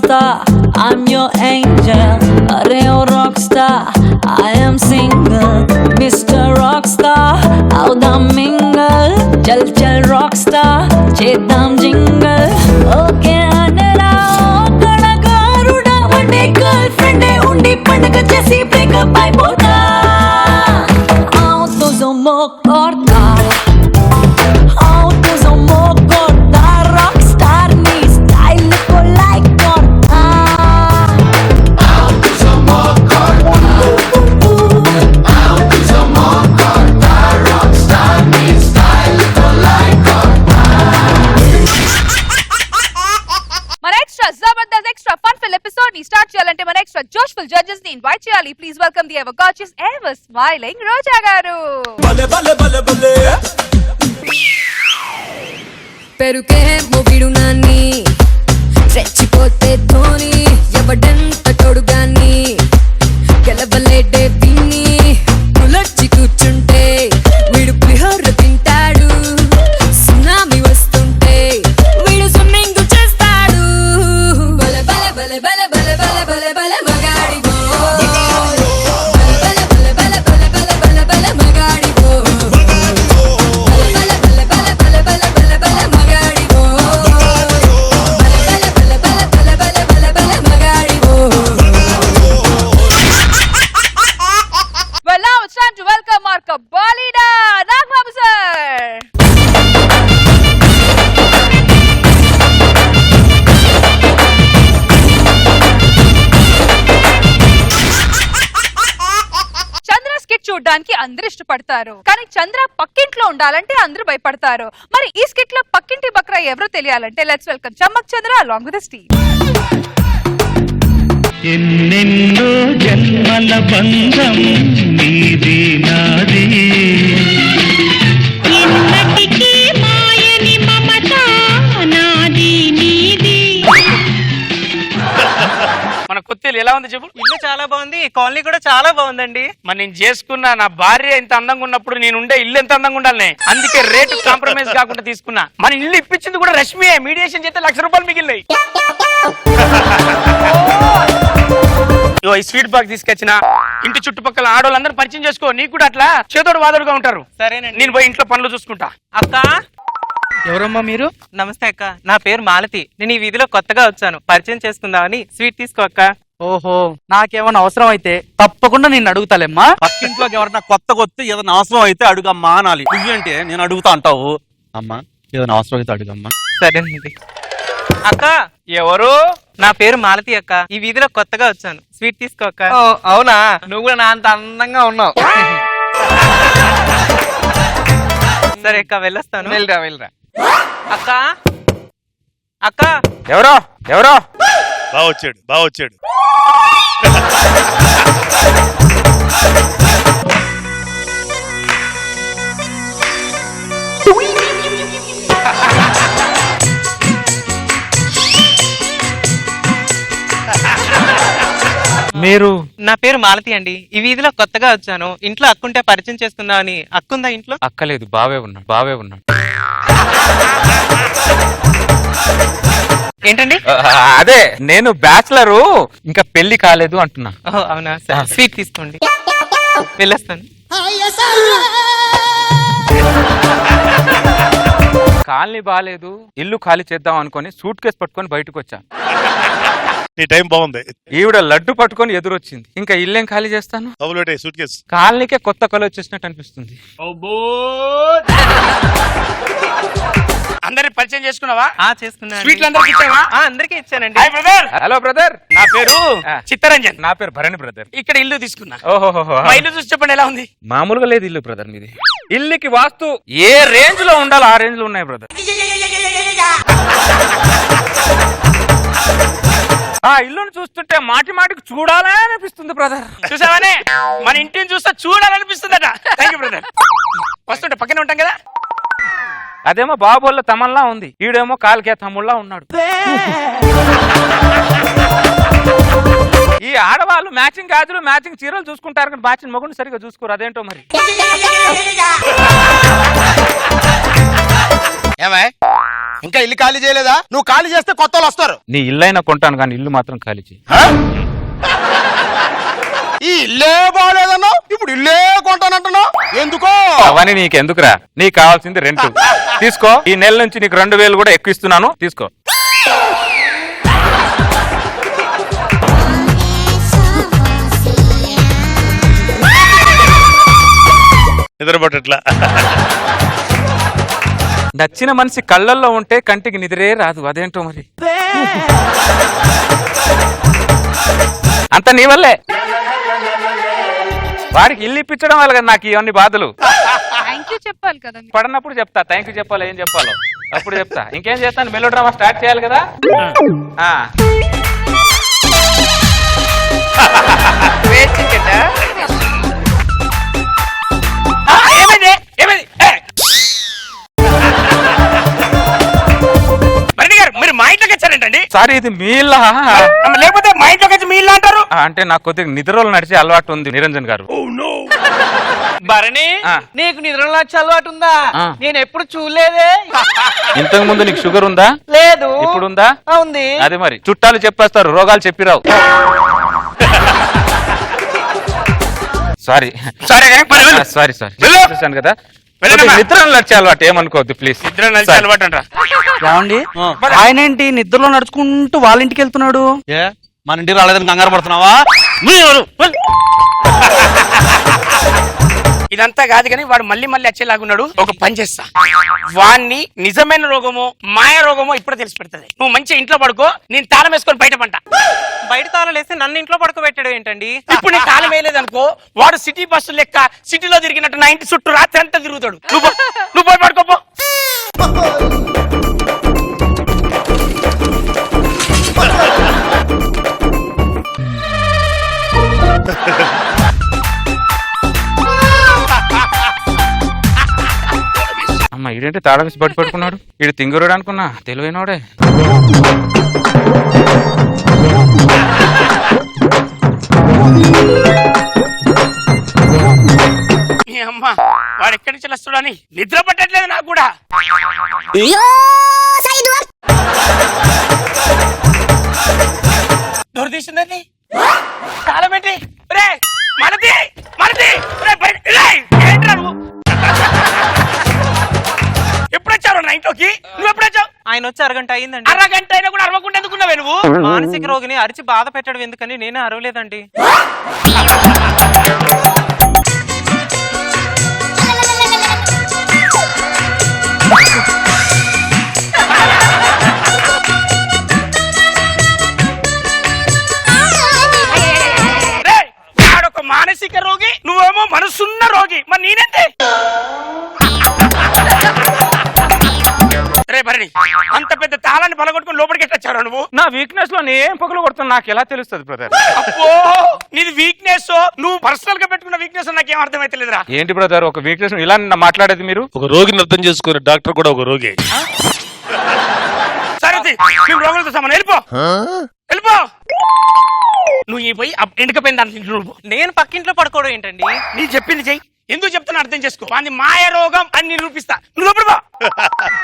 star, I'm your angel. Arey oh rockstar, I am single. Mr. Rockstar, out the mingle. Chal chal rockstar, cheddam jingle. Okay anara, kadagaruda, one day girlfriend undi pandaga chesi break up aipota. Auto zomo korta, auto zomo korta, rockstar ni style ko like korta. Auto zomo korta, auto zomo korta, rockstar ni style ko like korta. మన extra Jabardasth extra fun fill episode ని start చేయాలంటే మన extra జోష్ఫుల్ judges ని invite చేయాలి. Please welcome the ever gorgeous ever smiling Roja garu. పెరుకేమో విడునాన్ని రెచ్చిపోతే ధోని ఎవడంత తోడుగాని గెలవలేడే పిన్ని పులర్చి కూర్చుంటే వీడు పులిహోర తింటాడు సునామీ వస్తుంటే వీడు స్విమ్మింగ్ చేస్తాడు బల బల బల బల బల బల బల బల మగాడివో బల బల బల బల బల బల బల మగాడివో బల బల బల బల బల బల బల మగాడివో బల బల బల బల బల బల మగాడివో. Well, now it's time to welcome our Kabalida Nagbabu sir. Chandra skit చూడడానికి అందరు ఇష్టపడతారు, కానీ చంద్ర పక్కింట్లో ఉండాలంటే అందరూ భయపడతారు. మరి ఈ స్కిట్ లో పక్కింటి బక్రా ఎవరో తెలియాలంటే let's welcome Chammak Chandra along with the team. ఎన్నెన్నో జన్మల బంధం నీది నాది ఎన్నటికీ మాయని మమత నాది నీది. మన కొత్తలు ఎలా ఉంది చెప్పు. ఇల్లు చాలా బాగుంది, కాలనీ కూడా చాలా బాగుందండి. మరి నేను చేసుకున్నా నా భార్య ఇంత అందంగా ఉన్నప్పుడు నేను ఉండే ఇల్లు ఎంత అందంగా ఉండాలి, అందుకే రేటు కాంప్రమైజ్ కాకుండా తీసుకున్నా. మన ఇల్లు ఇప్పించింది కూడా రష్మియే, మీడియేషన్ చేస్తే ₹1,00,000 మిగిలినాయి. ఈ స్వీట్ బాక్స్ తీసుకొచ్చిన ఇంటి చుట్టుపక్కల ఆడవాళ్ళందరూ పరిచయం చేసుకో, నీకు కూడా అట్లా చేదోడు వాదోడుగా ఉంటారు. సరేనండి. నేను పోయి ఇంట్లో పనులు చూసుకుంటా. అక్క, ఎవరమ్మా మీరు? నమస్తే అక్క, నా పేరు మాలతి. నేను ఈ వీధిలో కొత్తగా వచ్చాను, పరిచయం చేసుకుందామని. స్వీట్ తీసుకో అక్క. ఓహో, నాకేమన్నా అవసరం అయితే తప్పకుండా నేను అడుగుతాలేమ్మా. పక్కింట్లోకి ఎవరన్నా కొత్తగా వస్తే ఏదైనా అవసరం అయితే అడుగమ్మా అనాలి. నువ్వేంటే నేను అడుగుతా అంటావు. అమ్మా ఏదైనా అవసరం అయితే అడుగమ్మా. సరేనండి. అక్క, ఎవరు? నా పేరు మాలతి అక్క, ఈ వీధిలో కొత్తగా వచ్చాను. స్వీట్ తీసుకో అక్క. అవునా, నువ్వు కూడా నా అంత అందంగా ఉన్నావు. సరే అక్క, వెళ్ళొస్తాను. వెళ్ళరా వెళ్ళరా. అక్క, అక్క, ఎవరో ఎవరో బాగా వచ్చాడు. మీరు? నా పేరు మాలతి అండి, ఈ వీధిలో కొత్తగా వచ్చాను. ఇంట్లో అక్కుంటే పరిచయం చేసుకుందామని. అక్కుందా ఇంట్లో? అక్కలేదు, బావే ఉన్నాడు. ఏంటండి? అదే నేను బ్యాచిలరు, ఇంకా పెళ్లి కాలేదు అంటున్నా. ఓహో, అవునా? సరే, స్వీట్ తీసుకోండి. వెళ్ళొస్తాను. కాలనీ బాగాలేదు, ఇల్లు ఖాళీ చేద్దాం అనుకొని సూట్ కేసు పట్టుకొని బయటకు వచ్చాను. నీ టైం బాగుంది. ఈవిడ లడ్డు పట్టుకొని ఎదురొచ్చింది. ఇంకా ఇల్లేం ఖాళీ చేస్తాను? Suit case. కాలనీకే కొత్త కళ వచ్చేసినట్టు అనిపిస్తుంది. అందరి పరిచయం చేసుకున్నావా? చేసుకున్నా. స్వీట్లు అందరికి ఇచ్చావా? అందరికీ ఇచ్చానండి. Hi brother. Hello brother. నా పేరు చిత్తరంజన్. నా పేరు భరణి బ్రదర్. ఇక్కడ ఇల్లు తీసుకున్నా. ఓహో, మా ఇల్లు చూసి చెప్పండి ఎలా ఉంది? మామూలుగా లేదు ఇల్లు బ్రదర్ మీది. ఇల్లుకి వాస్తు ఏ రేంజ్ లో ఉండాలో ఆ రేంజ్ లో ఉన్నాయి బ్రదర్. ఆ ఇల్లును చూస్తుంటే మాటి మాటికి చూడాలని అనిపిస్తుంది బ్రదర్. చూసావనే, మన ఇంటిని చూస్తే చూడాలనిపిస్తుందట. Thank you brother. వస్తుంటే పక్కనే ఉంటాం కదా. అదేమో బాబోళ్ళ తమల్లా ఉంది, ఈడేమో కాలికే తమ్ముళ్ళ ఉన్నాడు. ఈ ఆడవాళ్ళు మ్యాచింగ్ గాజులు మ్యాచింగ్ చీరలు చూసుకుంటారు కానీ మ్యాచింగ్ మొగుడు సరిగా చూసుకోరు, అదేంటో మరి. ఇంకా ఇల్లు ఖాళీ చేయలేదా? నువ్వు ఖాళీ చేస్తే కొత్త వాళ్ళు వస్తారు. నీ ఇల్లు అయినా కొంటాను కానీ ఇల్లు మాత్రం ఖాళీ చేయి. ఈ ఇల్లే బాగోలేదన్నావు, ఇప్పుడు ఇల్లే కొంటానంటున్నావు ఎందుకో? అవన్నీ నీకెందుకురా, నీకు కావాల్సింది రెంట్. తీసుకో, ఈ నెల నుంచి నీకు 2000 కూడా ఎక్కువ ఇస్తున్నాను, తీసుకో. నిద్రపట్టట్లా. నచ్చిన మనిషి కళ్ళల్లో ఉంటే కంటికి నిద్రే రాదు, అదేంటో మరి. అంత నీ వల్లే. వాడికి ఇల్లు ఇప్పించడం వల్ల కదా నాకు ఇవన్నీ బాధలు. థ్యాంక్ యూ చెప్పాలి కదా. పడినప్పుడు చెప్తా, థ్యాంక్ యూ చెప్పాలి, ఏం చెప్పాలో అప్పుడు చెప్తా. ఇంకేం చేస్తాను, మెలో డ్రామా స్టార్ట్ చేయాలి కదా. మీరు మా ఇంట్లోకి వచ్చారేంటండి? సారీ, ఇది మీ ఇల్లా? లేకపోతే మా ఇంట్లోకి వచ్చి మీ ఇల్లు అంటారు? అంటే నాకు కొద్దిగా నిద్రలో నడిచే అలవాటు ఉంది నిరంజన్ గారు. భరణి, నీకు నిద్రలో వచ్చే అలవాటు ఉందా? నేను ఎప్పుడు చూడలేదే. ఇంతకు ముందు నీకు షుగర్ ఉందా? లేదు. ఇప్పుడు ఉందా? ఉంది. అదే మరి, చుట్టాలు చెప్పేస్తారు, రోగాలు చెప్పిరావు. సారీ సారీ సారీ చూశాను కదా. నిద్ర నడిచే అలవాటు, ఏమనుకోవద్దు ప్లీజ్. నిద్ర నడిచే అలవాటు అంటారా? ఏమండి, ఆయన ఏంటి నిద్రలో నడుచుకుంటూ వాళ్ళ ఇంటికి వెళ్తున్నాడు? ఏ మన ఇంటికి రాలేదని కంగారు పడుతున్నావా? ఇదంతా కాదు కానీ వాడు మళ్ళీ మళ్ళీ వచ్చేలాగున్నాడు. ఒక పని చేస్తా, వాణ్ణి నిజమైన రోగమో మాయ రోగమో ఇప్పుడు తెలిసి పెడుతుంది. నువ్వు మంచిగా ఇంట్లో పడుకో, నేను తాళం వేసుకొని బయట పంట. బయట తాళం వేస్తే నన్ను ఇంట్లో పడుకోబెట్టాడు ఏంటండి? ఇప్పుడు నేను తాళం వేయలేదు అనుకో, వాడు సిటీ బస్సు లెక్క సిటీలో తిరిగినట్టు నా ఇంటి చుట్టూ రాత్రి అంతా తిరుగుతాడు. నువ్వు పోయి పడుకోపో. అమ్మ, ఇదేంటి తాళం వేసి బట్టి పట్టుకున్నాడు? ఇడు తింగురుడు అనుకున్నా, తెలివైనోడే. అమ్మ, వాడు ఎక్కడి నుంచి వస్తాడని నిద్ర పట్టట్లేదు నాకు కూడా. డోర్ తీసిందండి, తాళం ఏంటి? మరది మరది, ఏంట్రా నువ్వు? ఎప్పుడొచ్చావు నా ఇంట్లోకి? నువ్వు ఎప్పుడొచ్చావు? ఆయన వచ్చి అరగంట అయిందండి. అరగంట అయినా కూడా అరవకుండా ఎందుకున్నావే నువ్వు? మానసిక రోగిని అరిచి బాధ పెట్టడం ఎందుకని నేనే అరవలేదండి. వాడొక మానసిక రోగి, నువ్వేమో మనసున్న రోగి, మరి నేనంతే. రే భరణి, అంత పెద్ద తాళాన్ని పలగొట్టుకుని లోపలికి ఎట్టొచ్చావు నువ్వు? నా వీక్నెస్ లో నేను పగలు కొడుతున్నా, నాకు ఎలా తెలుస్తుంది బ్రదర్? అబ్బో, నీది వీక్నెస్, నువ్వు పర్సనల్ గా పెట్టుకున్న వీక్నెస్ నాకేం అర్థమైతే లేదురా. ఏంటి బ్రదర్ ఒక వీక్నెస్ ఇలా మాట్లాడేది మీరు? ఒక రోగిని అర్థం చేసుకునే డాక్టర్ కూడా ఒక రోగి. సరే, మేము రోగులతో సమానం. వెళ్ళిపో వెళ్ళిపో. నువ్వు ఈ పోయి ఎండకపోయిన దాంట్లో నువ్వు. నేను పక్కింట్లో పడుకోవడం ఏంటండి? నీ చెప్పింది చెయ్యి. ఎందుకు చెప్తున్నా అర్థం చేసుకో. వాడిని మాయ రోగం అని నిరూపిస్తా. నువ్వు లోపల పో.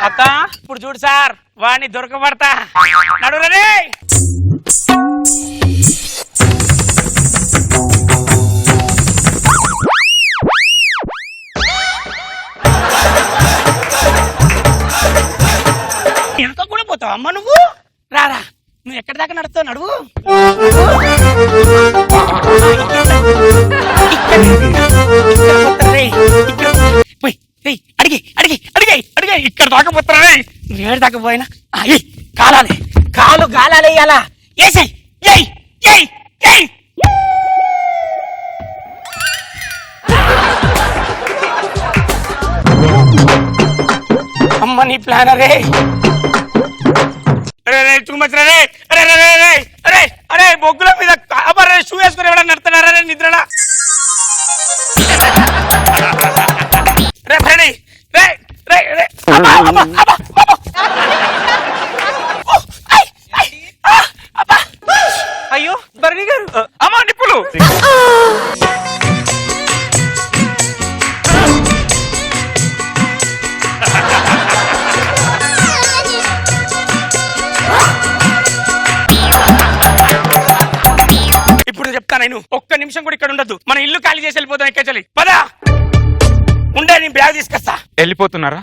అక్క, ఇప్పుడు చూడు సార్, వాడిని దొరకబడతా. నడురే. ఎంత కూడా పోతావు అమ్మ నువ్వు? రారా, నువ్వు ఎక్కడి దాకా నడుస్తావు? నడువు. అడిగి అడిగి అడిగి అడిగి ఇక్కడ దాకా పోతారా? ఏడు దాకా పోయినా కాలాలి, కాలు గాలాలి. అలా ఏసై ఏయ్ ఏయ్ ఏయ్. అమ్మ నీ ప్లాన్ అరే. అరే బొగ్గుల మీద షూ వేసుకుని ఎవడన్నా నడుతున్నారా నిద్రలా? రే భరణి, రే రే రే, అయ్యో భరణి గారు, అమ్మా నిప్పులు. ఉండదు, మన ఇల్లు ఖాళీ చేసి వెళ్ళిపోతాం. ఎక్కచలి పదా ఉండే, నేను బ్యాగ్ తీసుకొస్తా. వెళ్ళిపోతున్నారా?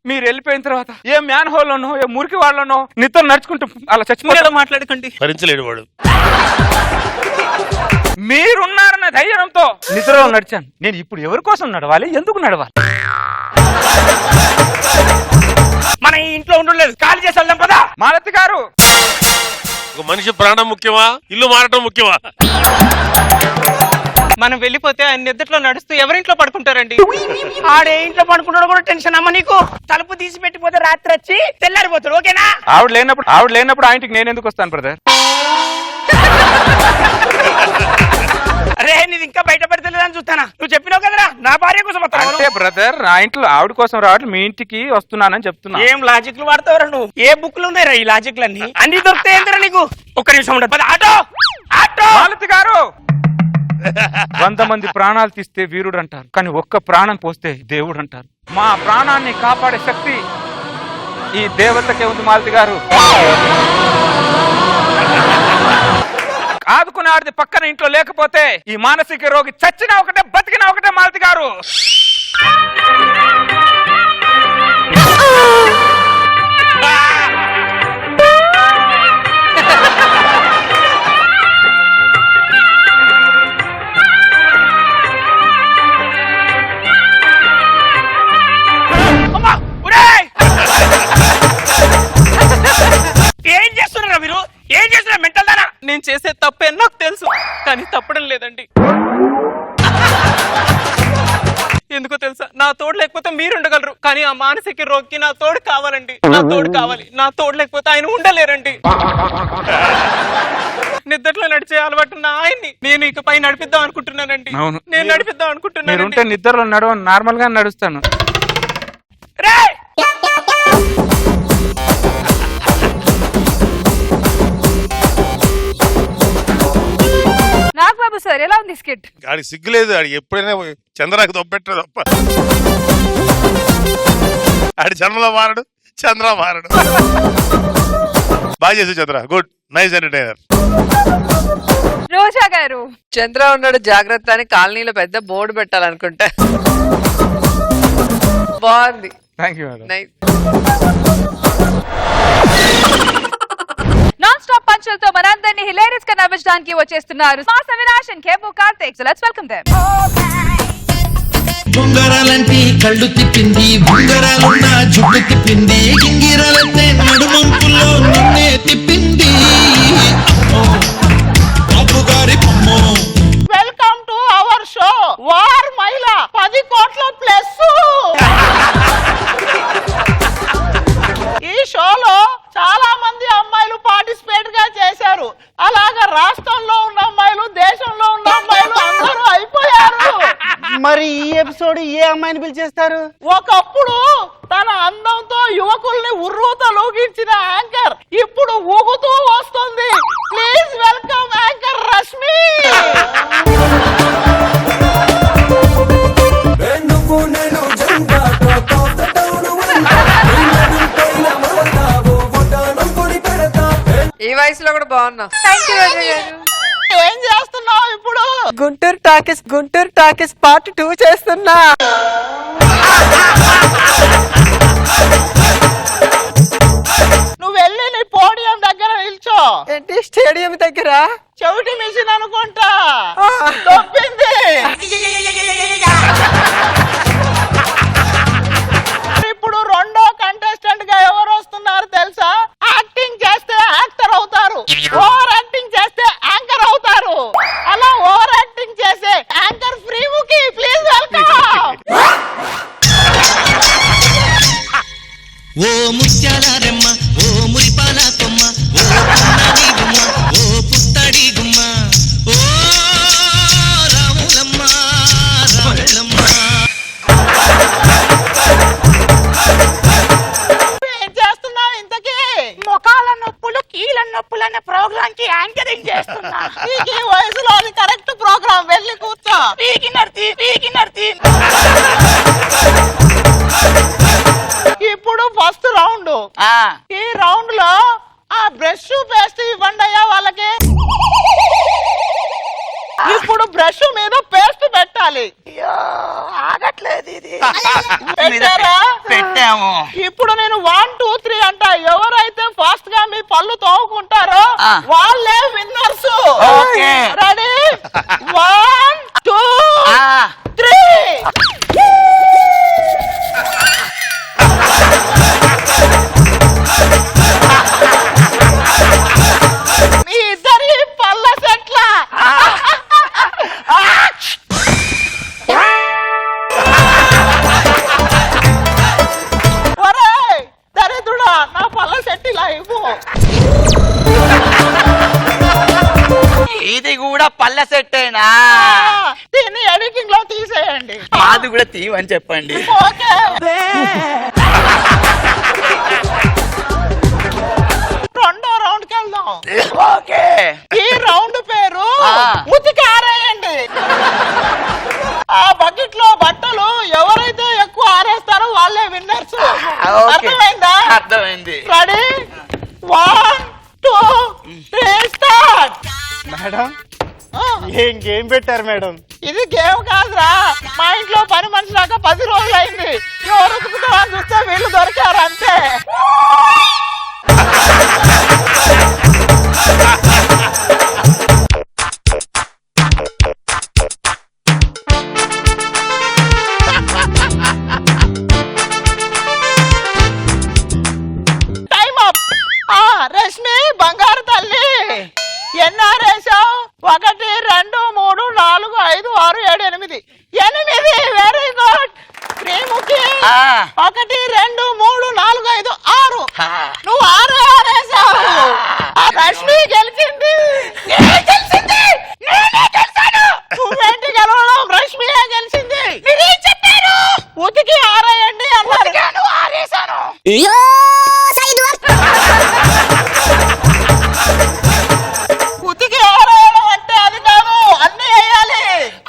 మీరు వెళ్ళిపోయిన తర్వాత ఏ మ్యాన్ హోల్లోనో ఏ మురికి వాళ్ళనో నిద్ర నడుచుకుంటూ అలా చచ్చిపోయేలా మాట్లాడకండి. భరించలేడు వాడు. మీరున్నారన్న ధైర్యంతో నిద్రలో నడిచాను. నేను ఇప్పుడు ఎవరి కోసం నడవాలి, ఎందుకు నడవాలి? మన ఈ ఇంట్లో ఉండలేదు, ఖాళీ చేసి వెళ్దాం పదా. మాలతి గారు, ఒక మనిషి ప్రాణం ముఖ్యమా, ఇల్లు మారటం ముఖ్యమా? మనం వెళ్ళిపోతే ఆయన నిద్రలో నడుస్తూ ఎవరింట్లో పడుకుంటారండి? ఆడే ఇంట్లో పడుకుంటాడు కూడా టెన్షన్ అమ్మ నీకు. తలుపు తీసి పెట్టిపోతే రాత్రి వచ్చి తెల్లారిపోతాడు. ఓకేనా? ఆవిడ లేనప్పుడు ఆ ఇంటికి నేను ఎందుకు వస్తాను బ్రదర్? అరే నీది ఇంకా బయట పడతలేదని చూస్తానా? నువ్వు చెప్పినావు కదరా నా భార్య కోసం వస్తాను. అంటే బ్రదర్, నా ఇంట్లో ఆవిడ కోసం రావట్లేదు, మీ ఇంటికి వస్తున్నానని చెప్తున్నా. ఏం లాజిక్లు వాడతావురా నువ్వు? ఏ బుక్లు ఉన్నాయిరా ఈ లాజిక్లు అన్ని? అన్ని దొరుకుతాయి నీకు. ఒక్క నిమిషం ఉండదు పద. Auto auto. మాలతి గారు, 100 మంది ప్రాణాలు తీస్తే వీరుడు అంటారు, కానీ ఒక్క ప్రాణం పోస్తే దేవుడు అంటారు. మా ప్రాణాన్ని కాపాడే శక్తి ఈ దేవతకే ఉంది మాలతి గారు. ఆదుకునే ఆడిది పక్కన ఇంట్లో లేకపోతే ఈ మానసిక రోగి చచ్చినా ఒకటే బతికినా ఒకటే మాలతి గారు. ఏం చేస్తున్నారా మీరు? ఏం చేస్తున్నా మెంటల్ దానా? నేను చేసే తప్పే నాకు తెలుసు, కానీ తప్పడం లేదండి. ఎందుకో తెలుసా? నా తోడు లేకపోతే మీరు ఉండగలరు, కానీ ఆ మానసిక రోగికి నా తోడు కావాలండి. నా తోడు కావాలి. నా తోడు లేకపోతే ఆయన ఉండలేరండి. నిద్రలో నడిచే అలవాటు ఉన్న ఆయన్ని నేను ఇకపై నడిపిద్దాం అనుకుంటున్నానండి. అవును. నేను నడిపిద్దాం అనుకుంటున్నాను. మీరుంటే నిద్రలో నడవను, నార్మల్ గా నడుస్తాను. నాగబాబు సార్ ఎలా ఉంది స్కిట్? ఆడికి సిగ్గులేదు, ఆడికి ఎప్పుడైనా చంద్రాకి దొబ్బెట్ట తప్ప. ఆడి జన్మలో మారడు, చంద్ర మారడు. బాగా చేసి చంద్ర, గుడ్, నైస్ ఎంటర్టైనర్. రోజా గారు, చంద్ర ఉన్నాడు జాగ్రత్త అని కాలనీలో పెద్ద బోర్డు పెట్టాలనుకుంటా. బాగుంది. Thank you madam. Nice. Non stop పంచులతో మనందరినీ హిలేరియస్ గా నవ్వించడానికి వచ్చేస్తున్నారు mass Avinash and Kebu Karthik. So let's welcome them. బొంగరాలంటే కళ్ళు తిప్పింది, బొంగరాలున్న జుట్టు తిప్పింది, గింగిరాలంటే నడుమంపుల్లో నిన్నే తిప్పింది. వెల్కమ్ టు అవర్ షో వార్ మహిళ 10 కోట్ల ప్లస్. ఈ షోలో చాలా మంది అమ్మాయిలు పార్టిసిపేట్ గా చేశారు. అలాగా రాష్ట్రంలో ఉన్న అమ్మాయిలు, దేశంలో ఉన్న అమ్మాయిలు అందరూ అయిపోయారు. మరి ఈ ఎపిసోడ్ ఏ అమ్మాయిని పిలిచేస్తారు? ఒకప్పుడు తన అందంతో యువకుల్ని ఉర్రూత లూగించిన యాంకర్ ఇప్పుడు ఊగుతూ వస్తుంది. Please welcome anchor Rashmi. ఈ వయసులో కూడా బాగున్నా. ఏం చేస్తున్నావు ఇప్పుడు? గుంటూరు టాకీస్ పార్ట్ 2 చేస్తున్నా. నువ్వు వెళ్ళి నీ పోడియం దగ్గర నిల్చో. ఏంటి స్టేడియం దగ్గర? చెవిటి మిషన్ అనుకుంటా తప్పింది. ఇప్పుడు రెండో కంటెస్టెంట్ గా ఎవరు వస్తున్నారు తెలుసా? యాక్టింగ్ చేస్తే యాక్టర్ అవుతారు, ఓవర్ యాక్టింగ్ చేస్తే యాంకర్ అవుతారు. అలా ఓవర్ యాక్టింగ్ చేసే యాంకర్ ఫ్రీ ముకి. Please welcome. ఓ ముత్యాల రెమ్మ, ఓ మురిపాల కొమ్మ, ఓ పున్నాని గుమ్మ, ఓ పుత్తడి గుమ్మ, ఓ రాములమ్మ రాములమ్మ. ఏం చేస్తున్నావు ఇంతకీ? మొకాల నొప్పులు కీళ్ళ నొప్పులు అనే ప్రోగ్రామ్ కి యాంకరింగ్ చేస్తున్నా. ఈ వయసులో అది కరెక్ట్ ప్రోగ్రామ్. వెళ్ళి కూర్చో. ఇప్పుడు ఫస్ట్ రౌండ్. ఈ రౌండ్ లో ఆ బ్రష్ పేస్ట్ ఇవ్వండి అయ్యా వాళ్ళకి. ఇప్పుడు బ్రష్ పెట్టారా? పెట్టాము. ఇప్పుడు నేను 1 2 3 అంట, ఎవరైతే ఫాస్ట్ గా మీ పళ్ళు తోముకుంటారో ఆ. వాళ్ళే విన్నర్స్. ఓకే. రెడీ 1 2 ఆ. 3. మీ ఇద్దరి పళ్ళ సెట్ల. ఒరేయ్ దరిద్రుడా, నా పళ్ళ సెట్ ఇలా ఇవ్వు. ఇది కూడా పల్లె సెట్టేనా? దీన్ని ఎడిటింగ్ లో తీసేయండి. మాది కూడా తీవని చెప్పండి. ఓకే. రెండో రౌండ్ కి వెళ్దాం. ఓకే. ఈ రౌండ్ పేరు ఆ. ఉతికి ఆరేయండి. ఆ బకెట్ లో బట్టలు ఎవరైతే ఎక్కువ ఆరేస్తారో వాళ్ళే విన్నర్స్. ఓకే. అర్థమైందా? అర్థమైంది. Ready 1 2 3 start. మేడం ఏం గేమ్ పెట్టారు మేడం? ఇది గేమ్ కాదురా, మా ఇంట్లో పని మనిషి దాకా 10 రోజులు అయింది. ఎవరు ఉతుకుతామని చూస్తే వీళ్ళు దొరికారు అంతే. Time up. రష్మి బంగారు తల్లి, ఎన్ఆర్ఎసావు 1 2 3 4 5 6 7 8 8. Very good. శ్రీముఖి 1 2 3 4 5 6. నువ్వు 6 ఆరేసావు. ఆ రష్మి గెలిచింది. నువ్వేంటి గెలవడం? రష్మియే గెలిచింది. మీరేం చెప్పారు? ఉతికి ఆరేయండి అన్నారు. ఆరేసాను. ఉతికి ఆరేయడం అంటే అది కాదు, అన్ని వేయాలి.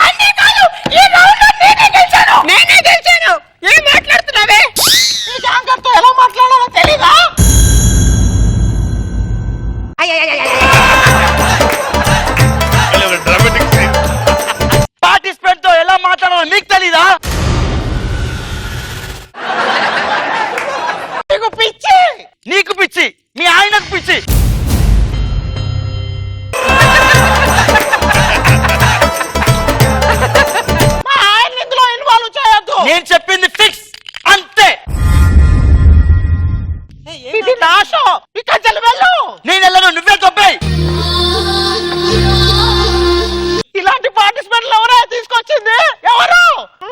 అన్ని కాదు, ఈ రౌండ్ నేనే గెలిచాను. నేనే గెలిచాను. ఏం మాట్లాడుతున్నావే? ఈ యాంకర్ తో ఎలా మాట్లాడాలో తెలీదా? Dramatic scene. పార్టిసిపెంట్ తో ఎలా మాట్లాడాలో నీకు తెలీదా? నీకు పిచ్చి. నీకు పిచ్చి, మీ ఆయనకు పిచ్చి. మా ఆయన ఇందులో ఇన్వాల్వ్ చేయొద్దు. నేను చెప్పింది ఫిక్స్ అంతే. ఇది నా షో. ఇక్కడ చెల్లి వెళ్ళు. నేను వెళ్ళను, నువ్వే తొబ్బాయి. ఇలాంటి పార్టిసిపెంట్లు ఎవరో తీసుకొచ్చింది? ఎవరు?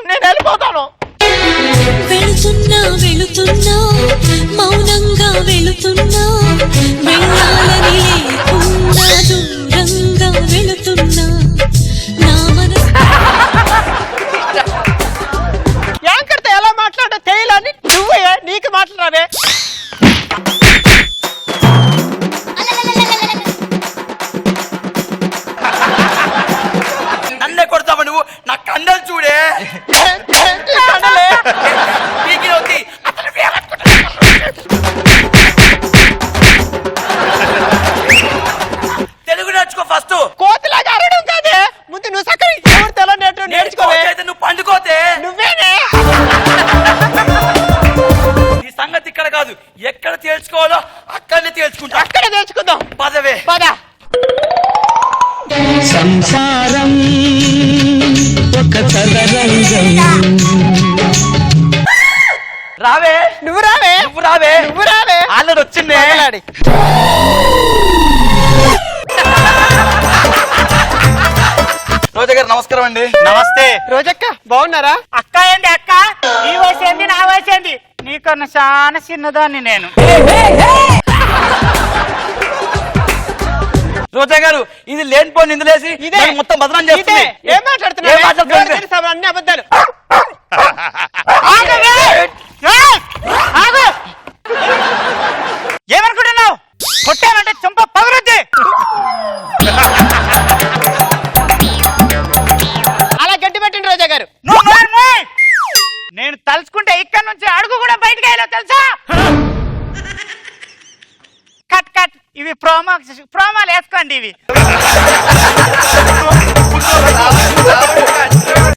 నేను వెళ్ళిపోతాను. వెళుతున్నా వెళుతున్నా మౌనంగా వెళుతున్నా వెళ్ళాలని లేకుండా దూరంగా వెళుతున్నా నా మనసు యాంకర్ తో ఎలా మాట్లాడో తెలియాలని నువ్వే నీకు మాట్లాడవే. నన్నే కొడతావా నువ్వు? నా కండలు చూడే. పీకిలోకి అతను తెలుగు నేర్చుకో ఫస్ట్. కోతిలాగా అరవడం కాదే, ముందు నువ్వు సక్కగా ఎవరు తెల నేర్చుకోవే. నువ్వు పండుకోతే. నువ్వేనే. ఈ సంగతి ఇక్కడ కాదు, ఎక్కడ తేల్చుకోవాలో అక్కడనే తేల్చుకుంటా. అక్కడ నేర్చుకుందాం. పదవే. పద. సంసారం ఒక చదరంగం. రావే. నువ్వు రావే. నువ్వు రావే. నువ్వు రావే. ఆల్రెడీ వచ్చింది. మొదలాడి. రోజా గారు నమస్కారం అండి. నమస్తే రోజక్క, బాగున్నారా? అక్క ఏంటి అక్క? ఈ వయసు ఏంది, నా వయసు ఏంది? నీకన్నా చాలా చిన్నదాన్ని నేను. రోజా గారు ఇది లేనిపోయి నిందులేసి ఇదే మొత్తం బదనాం చేస్తుంది. ఏం మాట్లాడుతున్నావు? అన్ని అబద్ధాలు. ఏమనుకుంటున్నావు? కొట్టానంటే చెంప పగులుద్ది. అలా గట్టి పెట్టండి రోజా గారు. నేను తలుచుకుంటే ఇక్కడ నుంచి అడుగు కూడా బయటకు వెళ్ళో తెలుసా? Cut cut. ఇవి ప్రోమాలు వేసుకోండి. ఇవి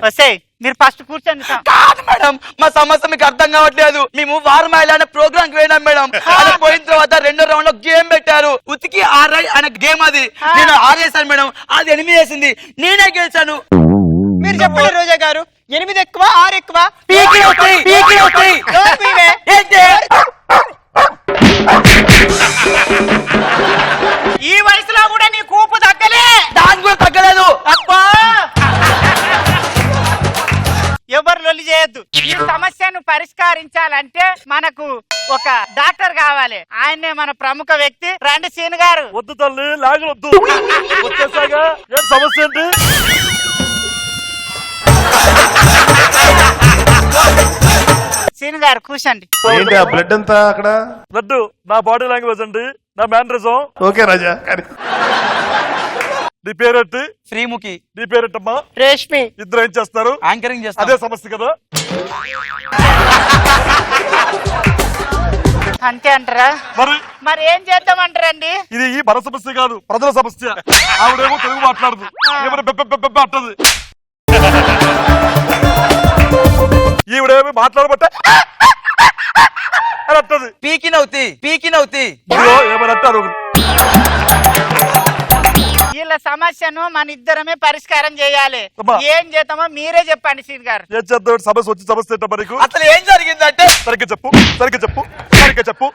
వస్తే మీరు ఫస్ట్ కూర్చోండి కాదు మేడం, మా సమస్య మీకు అర్థం కావట్లేదు. మేము వారమాయిల్ అనే ప్రోగ్రామ్ కి పోయినాం మేడం. అది పోయిన తర్వాత రెండో రౌండ్ లో గేమ్ పెట్టారు. ఉతికి ఆర్ఐ అనే గేమ్ అది. నేను ఆరేసాను మేడం, అది 8 వేసింది, నేనే గెలిచాను. మీరు చెప్పండి రోజా గారు, 8 ఎక్కువ 6 ఎక్కువ? పీకి అవుతాయి, పీకి అవుతాయి. ఎవరు పీవే? ఏంటి? ఈ వయసులో కూడా నీ కూపు తగ్గలే? దాని కూడా తగ్గలేదు. అబ్బా, ఎవరు లొల్లి చేయొద్దు. ఈ సమస్యను పరిష్కరించాలంటే మనకు ఒక డాక్టర్ కావాలి. ఆయనే మన ప్రముఖ వ్యక్తి. రండి సీన్ గారు. వద్దు తల్లి, లాగలొద్దు. వచ్చేసాగా ఏం సమస్య ఏంటి? సీన్ గారు కూర్చోండి. ఏంటి ఆ బ్లడ్ అంతా అక్కడ? బ్లడ్ నా బాడీ లాంగ్వేజ్ అండి, నా మ్యానరిజం. ఓకే రాజా, కానీ నీ పేరెట్టి? శ్రీముఖి. నీ పేరెట్టమ్మా? రేష్మి. ఇద్దరు ఏం చేస్తారు? యాంకరింగ్ చేస్తా. అదే సమస్య కదా. అంతే అంటారా? మరి ఏం చేద్దామంటారండి? ఇది ఈ మన సమస్య కాదు, ప్రజల సమస్య. ఆవిడేమో తెలుగు మాట్లాడదు, ఏమైనా బెబ్బ అంటది. ఈవిడేమి మాట్లాడబట్టే అని అంటది. పీకినవుతి, పీకినవుతి. ఏమని అంటారు? వీళ్ళ సమస్యను మన ఇద్దరమే పరిష్కారం చేయాలి. ఏం చేద్దామో మీరే చెప్పండి సీన్ గారు. ఏం చేద్దాం? సమస్య వచ్చి సమస్య ఏంటో మనకు. అసలు ఏం జరిగిందంటే, సరిగ్గా చెప్పు, సరిగ్గా చెప్పు, సరిగ్గా చెప్పు.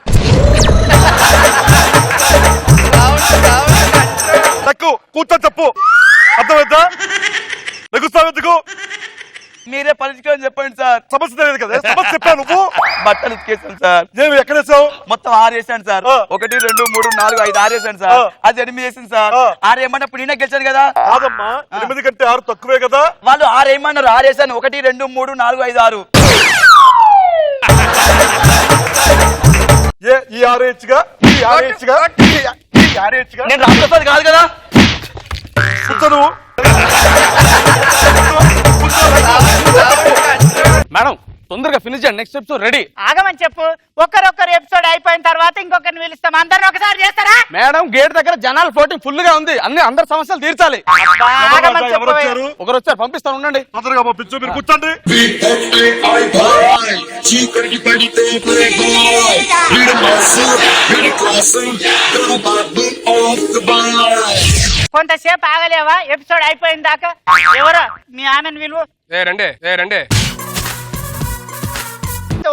తక్కువ కూర్చొని చెప్పు, అర్థమైందా? లెగుస్తావెందుకు? మీరే పరిష్కారం చెప్పండి సార్. సమస్య తెలియదు కదా, సమస్య చెప్పాను. నువ్వు బట్టలు ఉతికేసాను సార్. నేను ఎక్కడేసావు? మొత్తం 6 వేసాను సార్. 1 2 3 4 5 6 వేసాను సార్. అది 8 వేసింది సార్. 6 ఏమన్నప్పుడు నేనే గెలిచాను కదా. కాదమ్మా, 8 కంటే 6 తక్కువే కదా. వాళ్ళు 6 ఏమన్నారు, 6 వేసాను. 1 2 3 4 5 6. ఈ 6 హెచ్చుగా, ఈ 6 హెచ్చుగా, ఈ 6 హెచ్చుగా. నేను రాష్ట్రపతి కాదు కదా. కూర్చో. మేడం తొందరగా ఫినిష్ చేయండి, నెక్స్ట్ ఎపిసోడ్ రెడీ. ఆగమని చెప్పు. ఒక్కరొక్కరు ఎపిసోడ్ అయిపోయిన తర్వాత ఇంకొకరిని పిలుస్తాం. అందరిని ఒకసారి చేస్తారా? మేడం గేట్ దగ్గర జనాల ఫ్లోటింగ్ ఫుల్ గా ఉంది, అందరి సమస్యలు తీర్చాలి. ఆగమని చెప్పు. ఒకరు వచ్చారు, పంపిస్తాను, ఉండండి. తొందరగా పంపించు, మీరు కూర్చోండి. కొంతసేపు ఆగలేవా? ఎపిసోడ్ అయిపోయిన దాకా. ఎవరో మీ ఆమెను విలువ. రండి.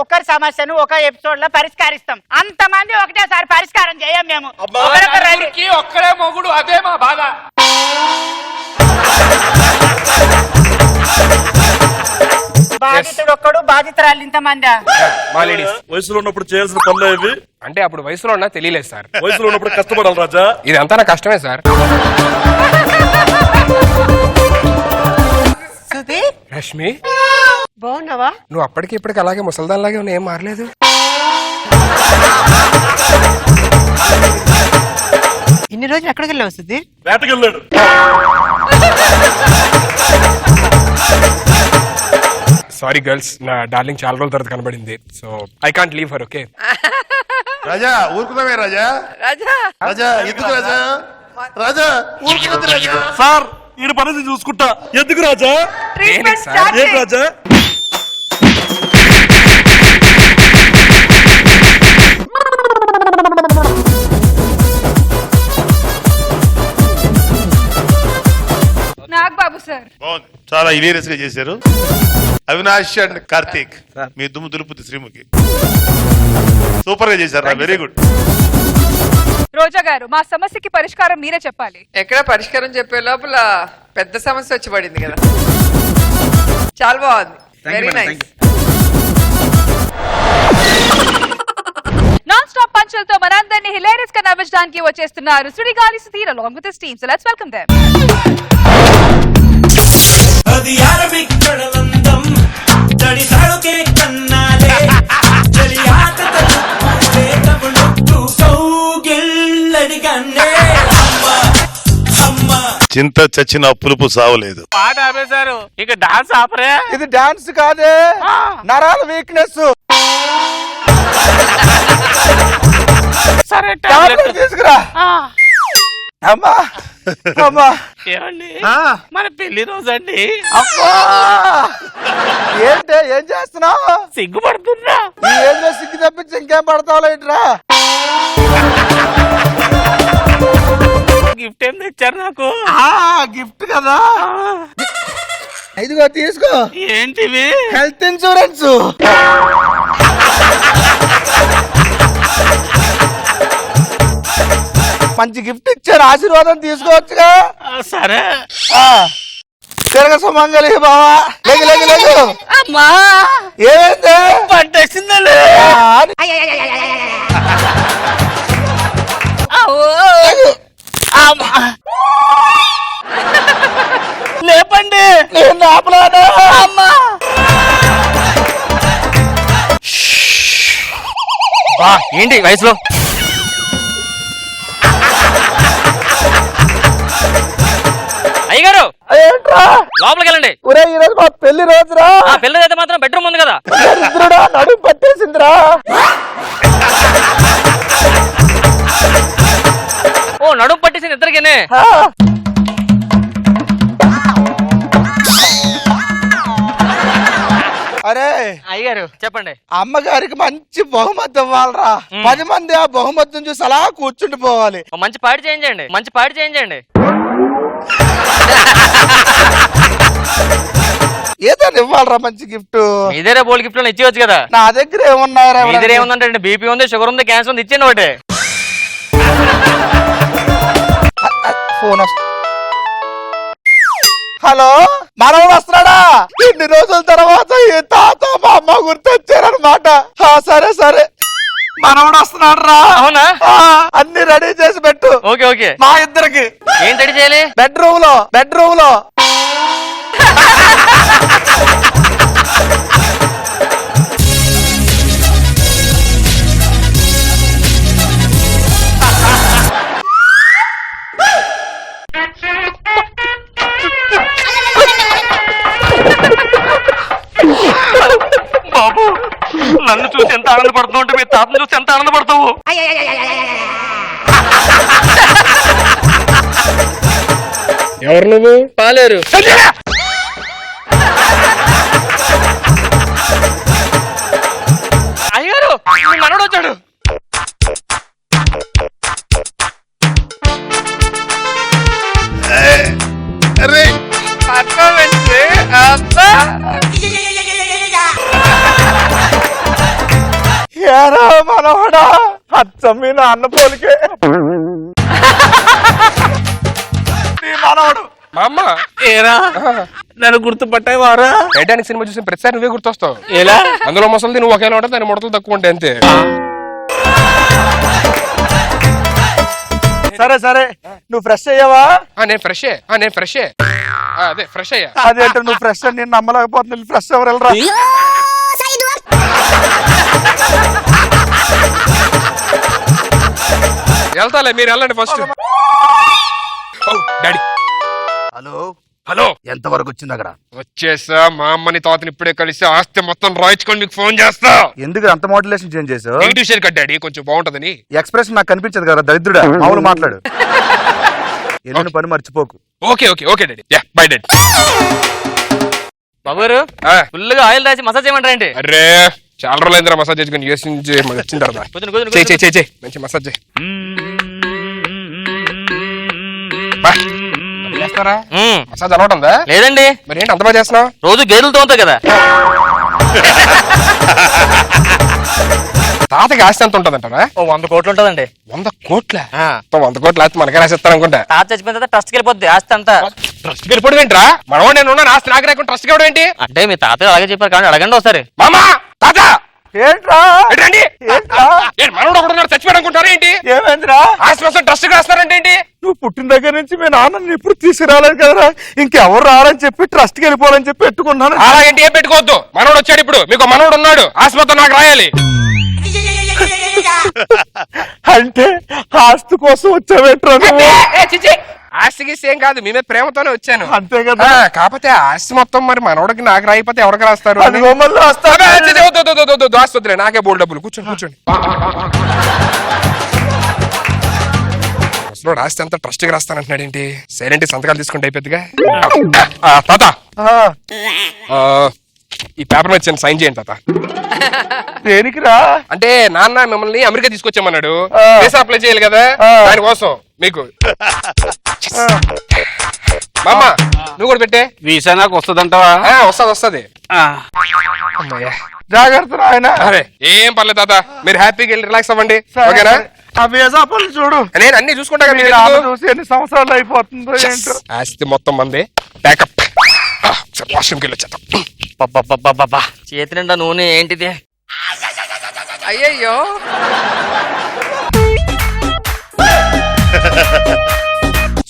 ఒకరి సమస్యను ఒక ఎపిసోడ్ లో పరిష్కరిస్తాం. అంతమంది ఒకటేసారి పరిష్కారం చేయం మేము. ఒకరొకరు రండి. ఒక్కడే మొగుడు, అదే మా బాధ. బాధితుడు ఒక్కడు, బాధితురాలు ఇంతమంది. మా లేడీస్ వయసులో ఉన్నప్పుడు చేయాల్సిన పనులు ఇవి. అంటే అప్పుడు వయసులో ఉన్నా తెలియలేదు సార్. వయసులో ఉన్నప్పుడు కష్టపడాలి రాజా. ఇదంతా నా కష్టమే సార్. రష్మి బాగున్నావా? నువ్వు అప్పటికి ఇప్పటికి అలాగే ముసల్దాన్లాగే ఉన్నా, ఏం మారలేదు. ఇన్ని రోజులు ఎక్కడికి వెళ్ళావు సుధీర్? వేటకి వెళ్ళాడు. సారీ గర్ల్స్, నా డార్లింగ్ చాలా రోజుల తర్వాత కనబడింది, so I can't leave her. Okay రాజా ఊరుకున్నావే రాజా. రాజా ఎందుకు రాజా? రాజా ఊరుకున్నది రాజా. సార్ ఈ పని చూసుకుంటా. ఎందుకు రాజా? ఏం రాజా? నాగబాబు సార్ బాగుంది, చాలా ఇలీరియస్ గా చేశారు. అవినాష్ అండ్ కార్తీక్, మీ దుమ్ము దులుపుద్ది శ్రీముఖి. సూపర్ గా చేశారు, వెరీ గుడ్. రోజా గారు, మా సమస్యకి పరిష్కారం మీరే చెప్పాలి. ఎక్కడ పరిష్కారం చెప్పే లోపల పెద్ద సమస్య వచ్చి పడింది కదా. చాలా బాగుంది, వెరీ నైస్. నాన్ స్టాప్ పంచులతో మనందరినీ హిలేరియస్ గా నవ్వించడానికి వచ్చేస్తున్నారు Sudigali Sudheer along with his team. So let's welcome them. అది అరబిక్ కడలందం జడి తాళుకే కన్నాలే జడి ఆటతలు వేదములు కౌగిల్లడిగన్నే అమ్మ చింత చచ్చిన పులుపు సావలేదు. పాట ఆపేశారు, ఇక డాన్స్ ఆపరే. ఇది డాన్స్ కాదే, నరాల వీక్నెస్. సరే తీసుకురా. అమ్మా అమ్మా ఏమండి ఆ, మన పెళ్లి రోజు అండి. అమ్మా ఏంటి ఏం చేస్తున్నావు? సిగ్గుపడుతున్నా. ఈ ఏజ్ లో సిగ్గు తప్పించి ఇంకేం పడతావు ఏంట్రా? గిఫ్ట్ ఏం తెచ్చారు నాకు? గిఫ్ట్ కదా, ఇదిగో తీసుకో. ఏంటివి? Health insurance. మంచి గిఫ్ట్ ఇచ్చారు, ఆశీర్వాదం తీసుకోవచ్చుగా. సరే. తిరగ సుమంగలి బావా. లేగు లేగు లేగు. అమ్మా ఏమైంది? పట్టేసిందండి. లేపండి. నేను ఆపలానా? అమ్మా ఏంటి వయసులో అయ్యగారు ఏంట్రా? లోపలికి వెళ్ళండి. ఒరే ఈ రోజు మా పెళ్లి రోజురా. పెళ్లి అయితే మాత్రం బెడ్రూమ్ ఉంది కదా. దరిద్రుడా, నడుము పట్టేసిందిరా. ఓ నడుము పట్టేసింది ఇద్దరికేనే. అరే అయ్యగారు చెప్పండి. అమ్మగారికి మంచి బహుమతి ఇవ్వాలరా. 10 మంది ఆ బహుమతిని చూసి అలా కూర్చుండి పోవాలి. ఓ మంచి పాడి చేయించండి. మంచి పాడి చేయించండి. ఏదో ఇవ్వాలరా మంచి గిఫ్ట్. ఇదేరే బోల్ గిఫ్ట్ లో ఇచ్చేవచ్చు కదా. నా దగ్గర ఏమున్నారా? మీ దగ్గర ఏముందంటే బీపీ ఉంది, షుగర్ ఉంది, క్యాన్సర్ ఉంది, ఇచ్చేయండి ఒకటి. ఫోన్ వస్తుంది. హలో, మనవడు వస్తున్నాడా? ఇన్ని రోజుల తర్వాత ఈ తాత మా అమ్మ గుర్తొచ్చారనమాట. సరే సరే, మనవడు వస్తున్నాడు రా. అవునా? అన్ని రెడీ చేసి పెట్టు. Okay okay. మా ఇద్దరికి ఏంటి రెడీ చేయాలి? బెడ్రూమ్ లో బాబు నన్ను చూసి ఎంత ఆనందపడుతున్నావు అంటే మీ తాతను చూసి ఎంత ఆనందపడతావు. ఎవరు నువ్వు? పాలేరు. అయ్యారు మీ మనోడు వచ్చాడు. ఏరా మనవడా, అచ్చం మీ నాన్న పోలికే. నీ మనవడు మా అమ్మ ఏరా నన్ను గుర్తుపట్టావారా? టైటానిక్ సినిమా చూసిన ప్రతిసారి నువ్వే గుర్తొస్తావు. ఎలా? అందులో ముసలిది నువ్వు ఒకేలా ఉంటావు, దాని ముడతలు తక్కువ ఉంటాయి అంతే. సరే సరే, నువ్వు ఫ్రెష్ అయ్యావా? నేను ఫ్రెష్ అదే ఫ్రెష్ అయ్యా. అదేంటే నువ్వు ఫ్రెష్ అని నేను నమ్మలేకపోతున్నా. ఫ్రెష్ ఎవరెళ్ళరా? వెళ్తాలే, మీరు వెళ్ళండి ఫస్ట్. డాడీ హలో హలో, ఎంత వరకు వచ్చింది అక్కడ? వచ్చేసా. మా అమ్మని తాతని ఇప్పుడే కలిసి ఆస్తి మొత్తం రాయించుకొని మీకు ఫోన్ చేస్తా. ఎందుకు అంత మోటివేషన్ చేంజ్ చేసావు? నెగిటివ్ షేర్ కట్ డాడీ, కొంచెం బాగుంటదని. ఎక్స్ప్రెషన్ నాకు కనిపించదు కదా దరిద్రుడా. మామూలు మాట్లాడు. ఎన్ని పని మర్చిపోకు. Okay okay okay daddy. Yeah bye daddy. బాబు గారు ఫుల్ గా ఆయిల్ రాసి మసాజ్ చేయమంటారండి? అరే చాలా రోజులైందిరా మసాజ్ చేసుకుని యూఎస్ నుంచి వచ్చిన తర్వాత. చేయి మంచి మసాజ్ చేయి. చేస్తారా? మసాజ్ అలవాటు ఉందా? లేదండి. మరి ఏంటి అంత బాగా చేస్తున్నావు? రోజు గేదెలతో ఉంటాయి కదా. తాతకి ఆస్తి ఎంత ఉంటదంటారా? 100 కోట్లు ఉంటదండి. 100 కోట్ల? 100 కోట్లు ఆస్తి మనకే రాసిస్తారు అనుకుంటా. తాత చచ్చిపోయిన తర్వాత ట్రస్ట్ వెళ్ళిపోద్ది ఆస్తి అంతా. ట్రస్ట్ వెళ్ళిపోవడం ఏంట్రా? మనవాడు నేను ఉన్నాను, ఆస్తి నాకు రాకుండా ట్రస్ట్ ఇవ్వడం ఏంటి? అంటే మీ తాత అలాగే చెప్పారు కానీ అడగండి ఒకసారి. మామా తాత ఏంట్రా? రండి. మనవాడు ఒకడు చచ్చిపోయాడు అనుకుంటారా ఏంటి? ఏమైందిరా? ఆస్తి కోసం ట్రస్ట్ రాస్తారంటే ఏంటి? నువ్వు పుట్టిన దగ్గర నుంచి మీ నాన్నని ఎప్పుడు తీసుకురాలేదు కదరా. ఇంకెవరు రారని చెప్పి ట్రస్ట్ కి వెళ్ళిపోవాలని చెప్పి పెట్టుకున్నాను. అలాగంటే ఏం పెట్టుకోవద్దు. మనోడు వచ్చాడు, ఇప్పుడు మీకు మనోడు ఉన్నాడు, ఆస్తి మొత్తం నాకు రాయాలి. అంటే ఆస్తి కోసం వచ్చావేట్రా? ఆస్తికి ఏం కాదు, మీ మీద ప్రేమతోనే వచ్చాను అంతే కదా. కాకపోతే ఆస్తి మొత్తం మరి మనోడికి నాకు రాయిపోతే ఎవరికి రాస్తారు? ఆస్తి వద్దులే, నాకే బోల్ డబ్బులు. కూర్చోండి కూర్చోండి. ముసలోడు ఆస్తి అంతా ట్రస్ట్ గా రాస్తానంటున్నాడు ఏంటి? సైలెంట్ సంతకాలు తీసుకుంటే అయిపోద్దిగా. తాత ఈ పేపర్ మీద చిన్న సైన్ చేయండి తాత. దేనికిరా? అంటే నాన్న మిమ్మల్ని అమెరికా తీసుకొచ్చామన్నాడు, వీసా అప్లై చేయాలి కదా, దానికోసం మీకు. మామ నువ్వు కూడా పెట్టే. వీసా నాకు వస్తుందంటావా? వస్తది. జాగ్రత్త ఆయన. అరే ఏం పర్లేదు తాత, మీరు హ్యాపీగా వెళ్ళి రిలాక్స్ అవ్వండి. ఓకేనా? ఆ వీసా పనులు చూడు, నేను అన్ని చూసుకుంటా. చూసి ఎన్ని సంవత్సరాలు అయిపోతుందో ఏంటో. ఆస్తి మొత్తం మంది. బ్యాకప్. వాష్రూమ్కి వెళ్ళి వచ్చేద్దాం. చేతి నిండా నూనె ఏంటిది? అయ్యయ్యో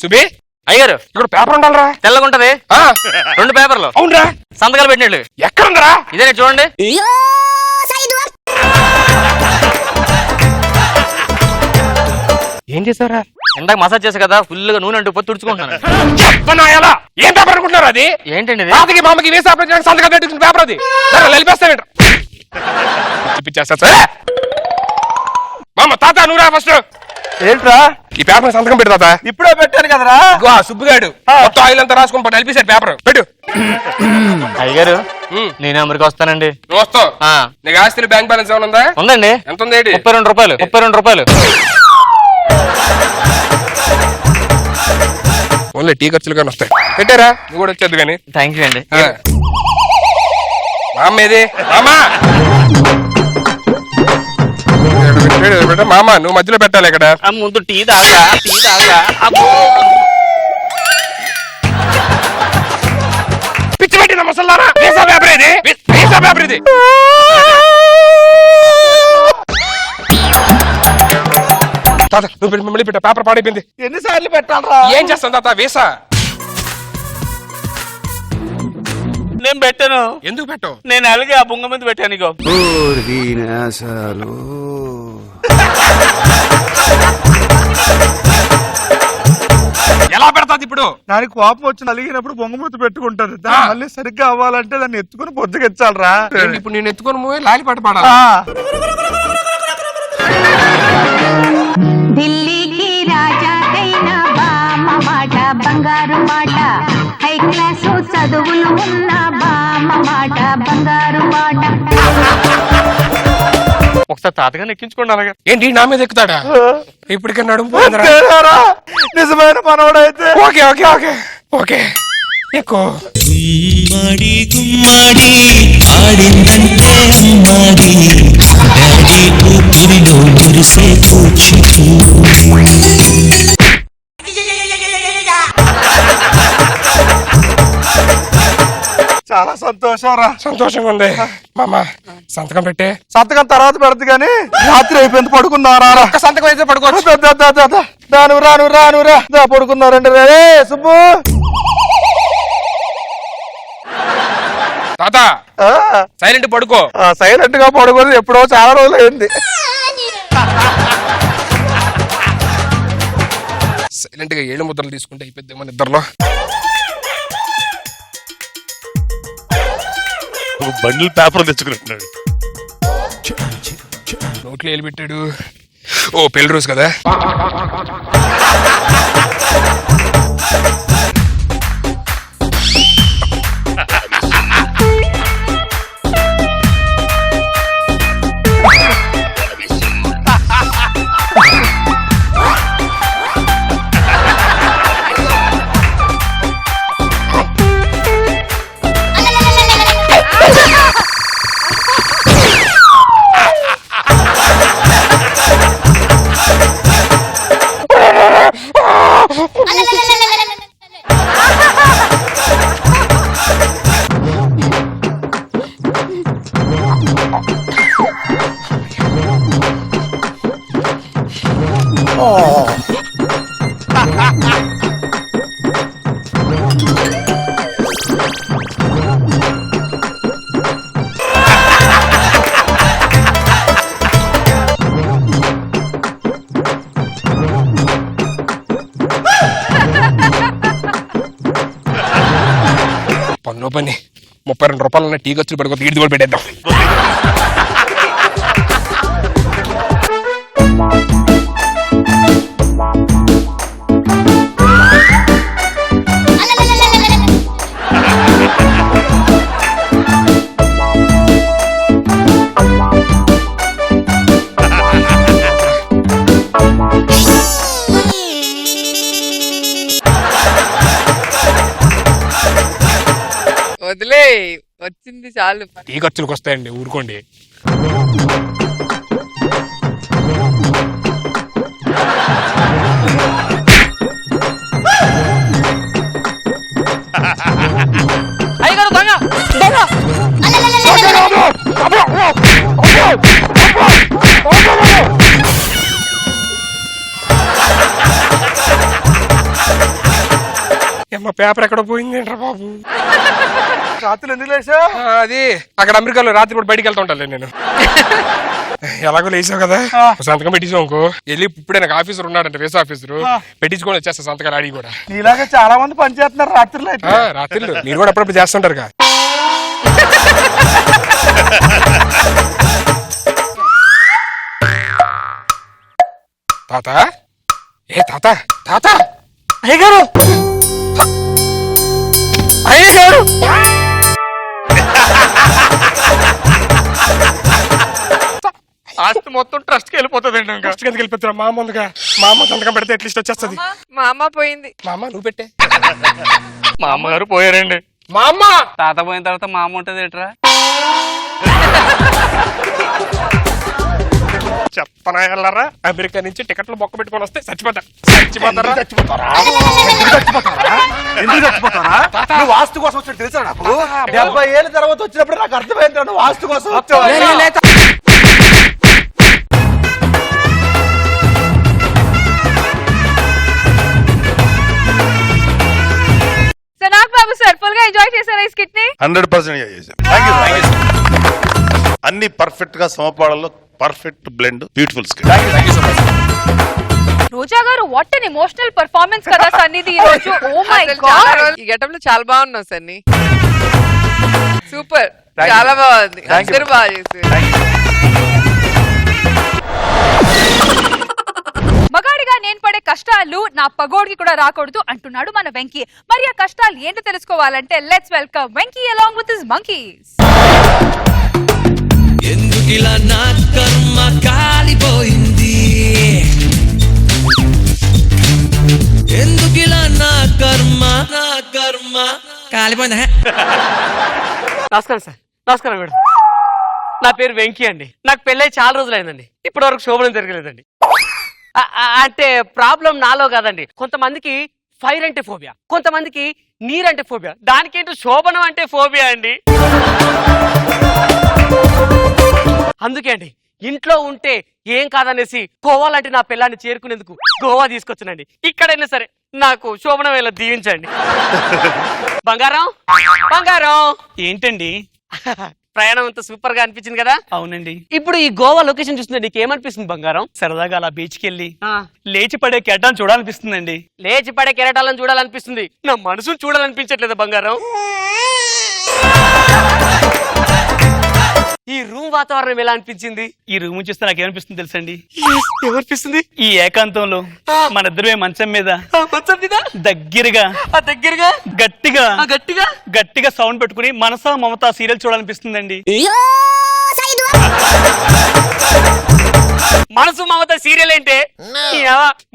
సుబి అయ్యారు ఇక్కడ పేపర్ ఉండాలరా. తెల్లగా ఉంటది. 2 పేపర్లు. అవునరా, సంతకాలు పెట్టినట్లు. ఎక్కడ ఉందరా? ఇదే చూడండి. ఏం చేశారా? ఇందాక మసాజ్ చేసా కదా, ఫుల్ గా నూనె అంటూ పొత్తు తుడుచుకుంటున్నాను. ఏం పేపర్ అనుకుంటున్నారు? అది ఏంటండి ఇది? తాతకి మామకి వీసా అప్లై చేయడానికి సంతకాలు పెట్టిన పేపర్ అది. వెళ్ళిపేస్తావేంట మామ. తాత నువ్వురా ఫస్ట్. ఏంట్రా? ఈ పేపర్ సంతకం పెట్టు తాత. ఇప్పుడే పెట్టాను కదరా. సుబ్బుగాడు మొత్తం ఆయిల్ అంతా రాసుకుని వెళ్ళిపేశాడు పేపర్. పెట్టు. అయ్యగారు నేను అమెరికా వస్తానండి. నువ్వు వస్తావు? నీకు ఆస్తిలో బ్యాంక్ బ్యాలెన్స్ ఏమైనా ఉందా? ఉందండి. ఎంత ఉంది? 32 రూపాయలు. 32 రూపాయలు. ఓన్లీ టీ ఖర్చులు కానీ వస్తాయి. పెట్టారా? నువ్వు కూడా వచ్చేది కానీ. థ్యాంక్ యూ అండి. మామ ఏది? మామా మామ నువ్వు మధ్యలో పెట్టాలి ఇక్కడ. ముందు టీ తాగా. పిచ్చి పెట్టిన ముసల్లారా. వీసా పేపర్ ఇది. వీసా పేపర్ ఇది. తాత నువ్వు మళ్ళీ పెట్టా. పేపర్ పాడైపోయింది. ఎన్నిసార్లు పెట్టాలరా? ఏం చేస్తాను తాత? వీసా నేను పెట్టాను. ఎందుకు పెట్టావు? నేను అలాగే ఆ బొంగ మీద పెట్టాను. ఇగో ఎలా పెడతాది ఇప్పుడు? దానికి కోపం వచ్చి నలిగినప్పుడు బొంగమూతి పెట్టుకుంటది. దాన్ని మళ్ళీ సరిగ్గా అవ్వాలంటే దాన్ని ఎత్తుకుని పొద్దుకెచ్చాలరా. ఇప్పుడు నేను ఎత్తుకొని పోయి లాలిపాట పాడాలి. ఢిల్లీకి రాజాకైనా బామ్మ మాట బంగారు మాట, హై క్లాసు చదువులు ఉన్న బామ్మ మాట బంగారు మాట. ఒకసారి తాతగారిని ఎక్కించుకోండి అలాగే. ఏంటి నా మీద ఎక్కుతాడా? ఇప్పటికన్నా నడుము. నిజమైన మనోడైతే ఓకే ఓకే ఓకే ఓకే ఎక్కువ. గుమ్మడి గుమ్మడి ఆడిందంటే అమ్మాడి, డాడీ కూతురిలో మురిసే కూర్చుంటూ. చాలా సంతోషం రా. సంతోషంగా ఉంది మామ. సంతకం పెట్టే. సంతకం తర్వాత పెడదు కానీ రాత్రి అయిపోయింది. పడుకుందారా? ఒక్క సంతకం అయితే పడుకోవచ్చు. రాను పడుకున్నారండి రే సుబ్బు. తాత సైలెంట్ పడుకో. సైలెంట్ గా పడుకోదు ఎప్పుడో చాలా రోజులు అయింది. సైలెంట్ గా 7 ముద్రలు తీసుకుంటే అయిపోద్ది మన ఇద్దరులో. Bundle paper తెచ్చుకున్నట్టున్నాడు. నోట్లో ఏలు పెట్టాడు. ఓ పెళ్లి రోజు కదా. పనిలో పని 32 రూపాయలు టీ ఖర్చులు పడుకో. ఈడిది కూడా పెట్టేద్దాం. వచ్చింది చాలు. ఈ ఖర్చులకు వస్తాయండి, ఊరుకోండి. అయ్యగారు దొంగ అమ్మ పేపర్ ఎక్కడ పోయింది ఏంట్రా బాబు? రాత్రులు ఎందుకు లేచా? అది అక్కడ అమెరికాలో రాత్రి కూడా బయటికి వెళ్తా ఉంటాను నేను. ఎలాగో లేచావు కదా, సంతకం పెట్టించావు అనుకో, వెళ్ళి ఇప్పుడే నాకు ఆఫీసర్ ఉన్నాడంట, వేసే ఆఫీసరు, పెట్టించుకొని వచ్చేస్తా సంతకాలు అడిగి కూడా. నీలాగా చాలా మంది పని చేస్తున్నారు రాత్రులు అయితే. రాత్రిళ్ళు మీరు కూడా అప్పుడప్పుడు చేస్తుంటారు కదా. తాత, ఏ తాత, తాత, అయ్యగారు అయ్యగారు ఆస్తి మొత్తం ట్రస్ట్ కి వెళ్ళిపోతుంది. ట్రస్ట్ కి వెళ్ళిపోతున్నా మా ముందుగా, మా అమ్మ సంతకం పెడితే అట్లీస్ట్ వచ్చేస్తుంది. మా అమ్మ పోయింది. మా అమ్మ నువ్వు పెట్టే. మా అమ్మగారు పోయారండి. మా అమ్మ తాత పోయిన తర్వాత మా అమ్మ ఉంటది ఎట్రా? చెప్పనా వెళ్ళారా, అమెరికా నుంచి టికెట్లు బొక్క పెట్టుకొని వస్తే చచ్చిపోతారా? ఎందుకు చచ్చిపోతారా? నువ్వు వాస్తు కోసం వచ్చి తెలుసా నాకు? 70 ఏళ్ళ తర్వాత వచ్చినప్పుడు నాకు అర్థమైంది నువ్వు వాస్తు కోసం వచ్చావు. నాగ్ బాబు సార్ ఫుల్ గా ఎంజాయ్ చేశారా ఈ స్కిట్ ని? 100% చేశాను. థాంక్యూ. అన్ని పర్ఫెక్ట్ గా సమపాడల్లో పర్ఫెక్ట్ బ్లెండ్, బ్యూటిఫుల్ స్కిట్. రోజా గారు వాట్ ఎన్ ఎమోషనల్ పర్ఫార్మెన్స్ కదా సన్నిధి ఈ రోజు. ఓ మై గాడ్, ఈ గెటప్ లో చాలా బాగున్నావు సన్ని. సూపర్, చాలా బాగుంది. అందరూ బాగా చేశారు. మగాడిగా నేను పడే కష్టాలు నా పగోడికి కూడా రాకూడదు అంటున్నాడు మన వెంకీ. మరి ఆ కష్టాలు ఏంటో తెలుసుకోవాలంటే let's welcome Venky along with his monkeys. ఎందుకిలా నా కర్మ కాలిపోయింది, ఎందుకిలా నా కర్మ కాలిపోయింది. నమస్కారం సార్. నమస్కారం మేడం. నా పేరు వెంకీ అండి. నాకు పెళ్ళై చాలా రోజులు అయిందండి. ఇప్పటి వరకు శోభనం జరగలేదండి. అంటే ప్రాబ్లం నాలో కాదండి. కొంతమందికి ఫైర్ అంటే ఫోబియా, కొంతమందికి నీరంటే ఫోబియా, దానికేంటో శోభనం అంటే ఫోబియా అండి. అందుకే అండి ఇంట్లో ఉంటే ఏం కాదనేసి గోవాలంటే నా పిల్లాన్ని చేరుకునేందుకు గోవా తీసుకొచ్చానండి. ఇక్కడైనా సరే నాకు శోభనం ఇలా దీవించండి. బంగారం, బంగారం. ఏంటండి ప్రయాణం అంతా సూపర్ గా అనిపించింది కదా? అవునండి. ఇప్పుడు ఈ గోవా లొకేషన్ చూస్తుంటే నీకు ఏమనిపిస్తుంది బంగారం? సరదాగా అలా బీచ్ కి వెళ్ళి లేచి పడే కెరటాలను చూడాలనిపిస్తుందండి. లేచి పడే కెరటాలను చూడాలనిపిస్తుంది, నా మనసును చూడాలనిపించట్లేదు బంగారం. ఈ రూమ్ వాతావరణం ఎలా అనిపించింది? ఈ రూమ్ చూస్తే నాకు ఏమనిపిస్తుంది తెలుసండి? ఏమనిపిస్తుంది? ఈ ఏకాంతంలో మన ఇద్దరమే మంచం మీద దగ్గరగా గట్టిగా గట్టిగా సౌండ్ పెట్టుకుని మనసా మమతా సీరియల్ చూడాలనిపిస్తుందండి. మనసు మమత సీరియల్ అంటే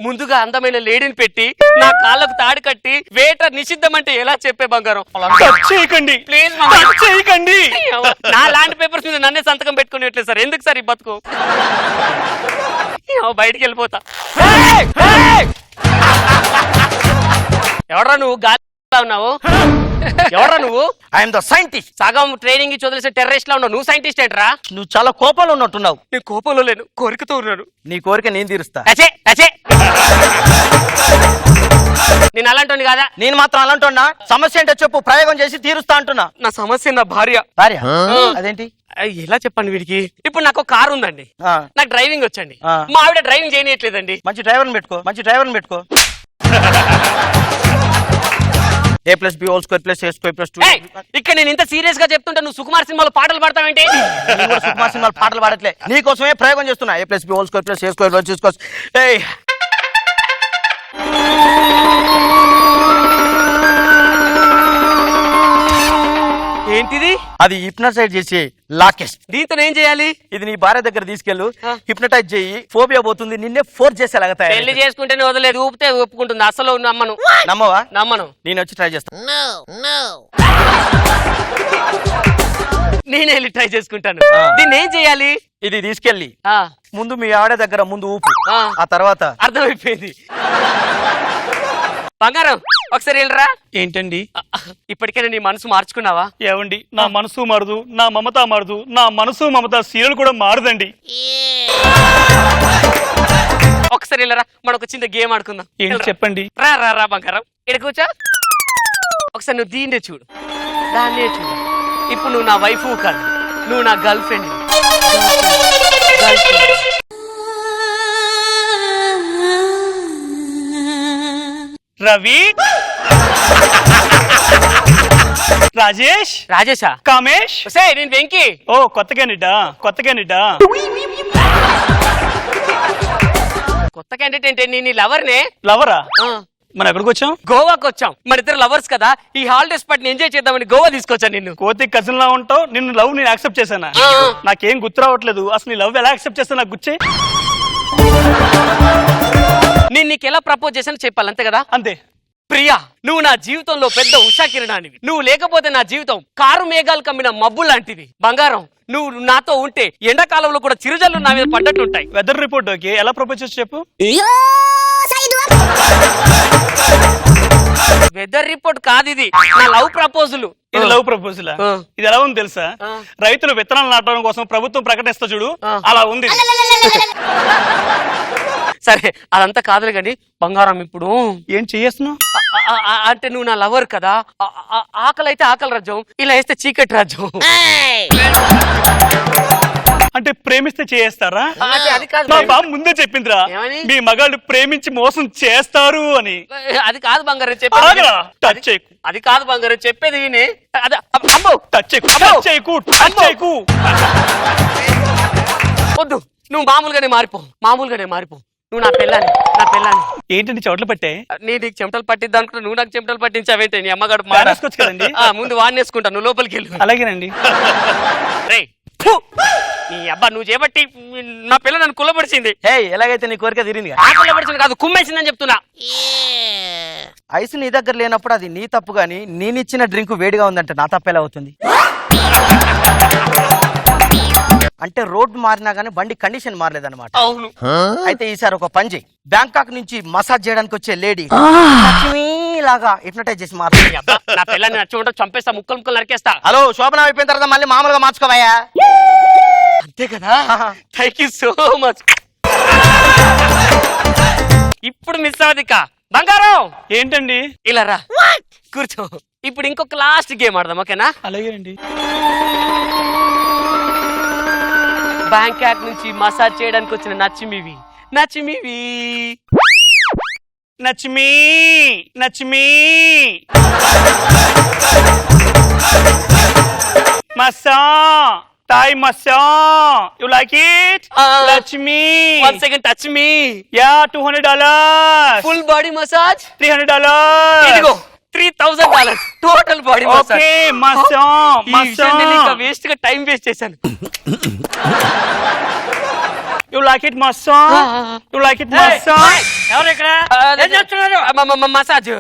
ముందుగా అందమైన లేడీని పెట్టి నా కాళ్ళకు తాడు కట్టి వేట నిషిద్ధం అంటే ఎలా చెప్పే బంగారం? చేయకండి ప్లీజ్ చేయకండి. నా ల్యాండ్ పేపర్స్ మీద నన్నే సంతకం పెట్టుకునేట్లేదు సార్. ఎందుకు సార్ ఈ బతుకు? బయటికి వెళ్ళిపోతా. ఎవడ్రా నువ్వు? గాలి ఉన్నావు? ఎవడ్రా నువ్వు? I'm the scientist. సగం ట్రైనింగ్ చదివేసే టెర్రరిస్ట్ లా ఉన్నావు. నువ్వు సైంటిస్ట్ ఏంట్రా? నువ్వు చాలా కోపంలో ఉన్నట్టున్నావు. నేను కోపంలో లేను, కోరికతో ఉన్నాను. నీ కోరిక నేను తీరుస్తా. నేను అలాంటి కాదా? నేను మాత్రం అలాంటున్నా. సమస్య ఏంటో చెప్పు, ప్రయోగం చేసి తీరుస్తా అంటున్నా. నా సమస్య నా భార్య. అదేంటి? ఎలా చెప్పండి వీడికి? ఇప్పుడు నాకు కారు ఉందండి, నాకు డ్రైవింగ్ వచ్చండి, మా ఆవిడ డ్రైవింగ్ చేయట్లేదండి. మంచి డ్రైవర్ని పెట్టుకో. A+B² +A²+2. ఇక్కడ నేను ఇంత సీరియస్ గా చెప్తుంటే నువ్వు సుకుమార్ సినిమాలో పాటలు పాడతావేంటి? సుకుమార్ సినిమాలో పాటలు పాడట్లే, నీ కోసమే ప్రయోగం చేస్తున్నా. A+B² +A²+2. ఏంటిది? అది హిప్నటైజ్ చేసి లాకెస్ట్. దీంతో ఏం చేయాలి? ఇది నీ భార్య దగ్గర తీసుకెళ్ళు, హిప్నటైజ్ చేయి, ఫోబియా పోతుంది, నిన్నే ఫోర్స్ చేసేలాగా తయారు. పెళ్లి చేసుకుంటే వదలేదు, ఊపితే ఒప్పుకుంటుంది. అసలు నమ్మను. నమ్మవా? నమ్మను. నేను వచ్చి ట్రై చేస్తాను. నేనే వెళ్ళి ట్రై చేసుకుంటాను. దీన్ని ఏం చేయాలి? ఇది తీసుకెళ్ళి ముందు మీ ఆవిడ దగ్గర ముందు ఊపు, ఆ తర్వాత అర్థమైపోయింది. బంగారం ఒకసారి వెళ్ళరా. ఏంటండి? ఇప్పటికైనా నీ మనసు మార్చుకున్నావా? ఏమండి, నా మనసు మారదు, నా మమత మారదు, నా మనసు మమత సీరియల్ కూడా మారదండి. ఒకసారి వెళ్ళరా, మనం ఒక చిన్న గేమ్ ఆడుకుందాం. ఏంటి చెప్పండి. రా రా రా బంగారం, ఇక్కడ కూర్చో. ఒకసారి నువ్వు దీన్నే చూడు, దాన్నే చూడు. ఇప్పుడు నువ్వు నా వైఫ్ కాదు, నువ్వు నా గర్ల్ ఫ్రెండ్. రవి, రాజేష్, రాజేశా, కామేష్, నేను వెంకీ. ఓ కొత్త క్యాండిడేటా? కొత్త క్యాండిడేటా? కొత్త క్యాండిడేట్ అంటే నేను లవర్నే. లవరా? మనం ఎక్కడికి వచ్చాం? గోవాకి వచ్చాం. మన ఇద్దరు లవర్స్ కదా, ఈ హాలిడేస్ పార్టీని ఎంజాయ్ చేద్దామని గోవా తీసుకొచ్చాను నిన్ను. కోతి కజిన్ లా ఉంటావు, నిన్ను లవ్ నేను యాక్సెప్ట్ చేశానా? నాకేం గుర్తు రావట్లేదు. అసలు నీ లవ్ ఎలా యాక్సెప్ట్ చేస్తా నాకు గుచ్చే. నేను నీకు ఎలా ప్రపోజ్ చేశాను చెప్పాలి, అంతే కదా? అంతే. ప్రియా, నువ్వు నా జీవితంలో పెద్ద ఉషా కిరణానివి. నువ్వు లేకపోతే నా జీవితం కారు మేఘాలు కమ్మిన మబ్బు లాంటిది. బంగారం, నువ్వు నాతో ఉంటే ఎండాకాలంలో కూడా చిరుజల్లు నా మీద పడ్డట్టుంటాయి. వెదర్ రిపోర్ట్ ఓకే, ఎలా ప్రపోజ్ చేసి చెప్పు. వెదర్ రిపోర్ట్ కాదు, ఇది నా లవ్ ప్రపోజల్. ఇది లవ్ ప్రపోజల్. ఇది ఎలా ఉంది తెలుసా? రైతులు విత్తనాలు నాటడం కోసం ప్రభుత్వం ప్రకటిస్తా చూడు, అలా ఉంది. సరే అదంతా కాదులే కానీ బంగారం, ఇప్పుడు ఏం చేస్తున్నావు? అంటే నువ్వు నా లవర్ కదా, ఆకలి అయితే ఆకలి రాజ్యం, ఇలా వేస్తే చీకటి రాజ్యం. అంటే ప్రేమిస్తే చేస్తారా? అది కాదు, మా బాబు ముందే చెప్పిందిరా, మీ మగాళ్ళు ప్రేమించి మోసం చేస్తారు అని. అది కాదు బంగారం చెప్పేది. టచ్ చేయకు. అది కాదు బంగారం చెప్పేది. టచ్ చేయకు. వద్దు, నువ్వు మామూలుగానే మారిపో. నువ్వు నా పెళ్ళాన్ని. ఏంటంటే చోట్ల పట్టే? నీకు చెమటలు పట్టిద్దా అనుకుంటా, నువ్వు నాకు చెమటలు పట్టించావేంటే? నీ అమ్మగాడు మారేసుకోవచ్చు కదండి. ముందు వాడినేసుకుంటా, నువ్వు లోపలికి వెళ్ళు. అలాగేనండి. రే నీ అబ్బా, నువ్వు చేపట్టి నా పిల్ల నన్ను కుల్లబడిచింది. ఎలాగైతే నీ కోరిక తీరింది. కుల్లబడిచింది కాదు, కుమ్మేసిందని చెప్తున్నా. ఐస్ నీ దగ్గర లేనప్పుడు అది నీ తప్పు గాని, నేనిచ్చిన డ్రింక్ వేడిగా ఉందంటే నా తప్పు ఎలా అవుతుంది? అంటే రోడ్ మారినా గానీ బండి కండిషన్ మారలేదన్నమాట. అవును. అయితే ఈసారి ఒక పని చేయి, బ్యాంకాక్ నుంచి మసాజ్ చేయడానికి వచ్చే లేడీ లాగా హిప్నటైజ్ చేసి మారు. నా పిల్లని నచ్చుకుంటా చంపేస్తా, ముక్కలు నరికేస్తా. హలో, శోభన అయిపోయిన తర్వాత మళ్ళీ మామూలుగా మార్చుకోవయ్యా. అంతే కదా? Thank you so much. ఇప్పుడు మిస్ అవ్వదిక. బంగారం ఏంటండి? ఇలా రా, కూర్చో. ఇప్పుడు ఇంకొక లాస్ట్ గేమ్ ఆడదాం, ఓకేనా? అలాగేనండి. బ్యాంకాక్ నుంచి మసాజ్ చేయడానికి వచ్చిన నచ్చిమివి. Massage Thai massage, you like it? Lakshmi, one second, touch me. Yeah, $200. Full body massage $300. ఇదిగో $3,000 total body massage. Okay, massage waste గా టైం వేస్ట్ చేశాను. You like it massage? You like it massage? ఎవరు ఇక్కడ ఏం చేస్తున్నారు? మసాజ్.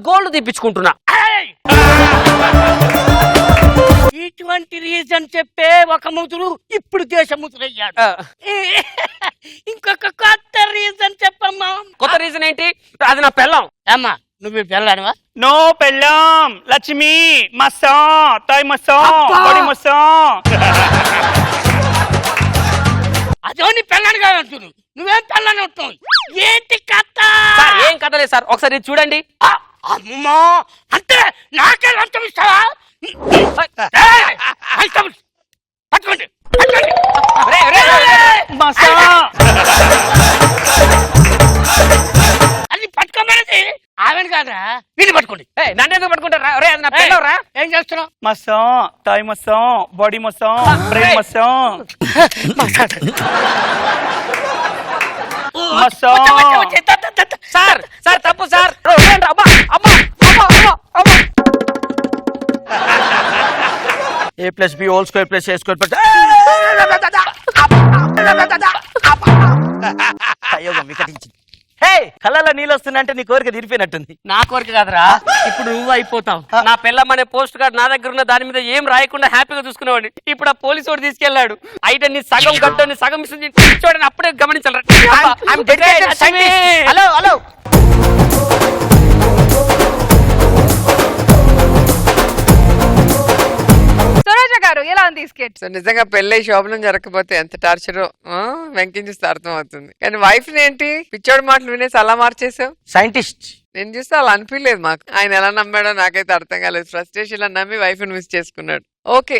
గోల్డ్ తీపించుకుంటున్నా. ఇటువంటి reason చెప్పే ఒక ముదురు ఇప్పుడు దేశముదురయ్యాడు. ఇంకొక కొత్త రీజన్ చెప్పమ్మా. కొత్త రీజన్ ఏంటి? అది నా పెళ్ళం. అమ్మా, నువ్వు పెళ్ళానువా? నో పెళ్ళాం. Lakshmi massage Thai massage body massage. అదో నీ పెళ్ళాను కాదంటును, నువ్వేం పెళ్ళని ఉంటావు. ఏంటి కథ? ఏం కథ లేదు సార్, ఒకసారి చూడండి. అమ్మా, అంటే నాకే లంచం ఇస్తావా? పట్టుకోండి. అది పట్టుకోమనేది ఆమెను కాదురా, వీళ్ళు పట్టుకోండి. నన్ను పట్టుకుంటారా? ఏం చేస్తున్నావు? మసా Thai massage body మసా brain మసా. Sir తప్పు sir. A+B whole square plus A square plus అయ్యో వికటించింది. హే కళ్ళలో నీళ్ళు వస్తున్నాయంటే నీ కోరిక తీరిపోయినట్టుంది. నా కోరిక కాదురా, ఇప్పుడు నువ్వు అయిపోతావు. నా పిల్లం అనే పోస్ట్ కార్డ్ నా దగ్గర ఉన్న దాని మీద ఏం రాయకుండా హ్యాపీగా చూసుకునేవాడిని. ఇప్పుడు ఆ పోలీసు వాడు తీసుకెళ్లాడు. అయితే నీ సగం గడ్డని సగం చూడని అప్పుడే గమనించాలి. హలో హలో సురాజ గారు ఎలా ఉంది స్కెచ్? సో నిజంగా పెళ్ళై శోభనం జరగకపోతే ఎంత టార్చరో వెంకీ చూస్తే అర్థం అవుతుంది. కానీ వైఫ్ ఏంటి పిచ్చోడి మాటలు వినేసి అలా మార్చేసావు? సైంటిస్ట్ నేను చూస్తే అలా అనిపించలేదు మాకు. ఆయన ఎలా నమ్మాడో నాకైతే అర్థం కాలేదు. ఫ్రస్ట్రేషన్ నమ్మి వైఫ్ ని మిస్ చేసుకున్నాడు. ఓకే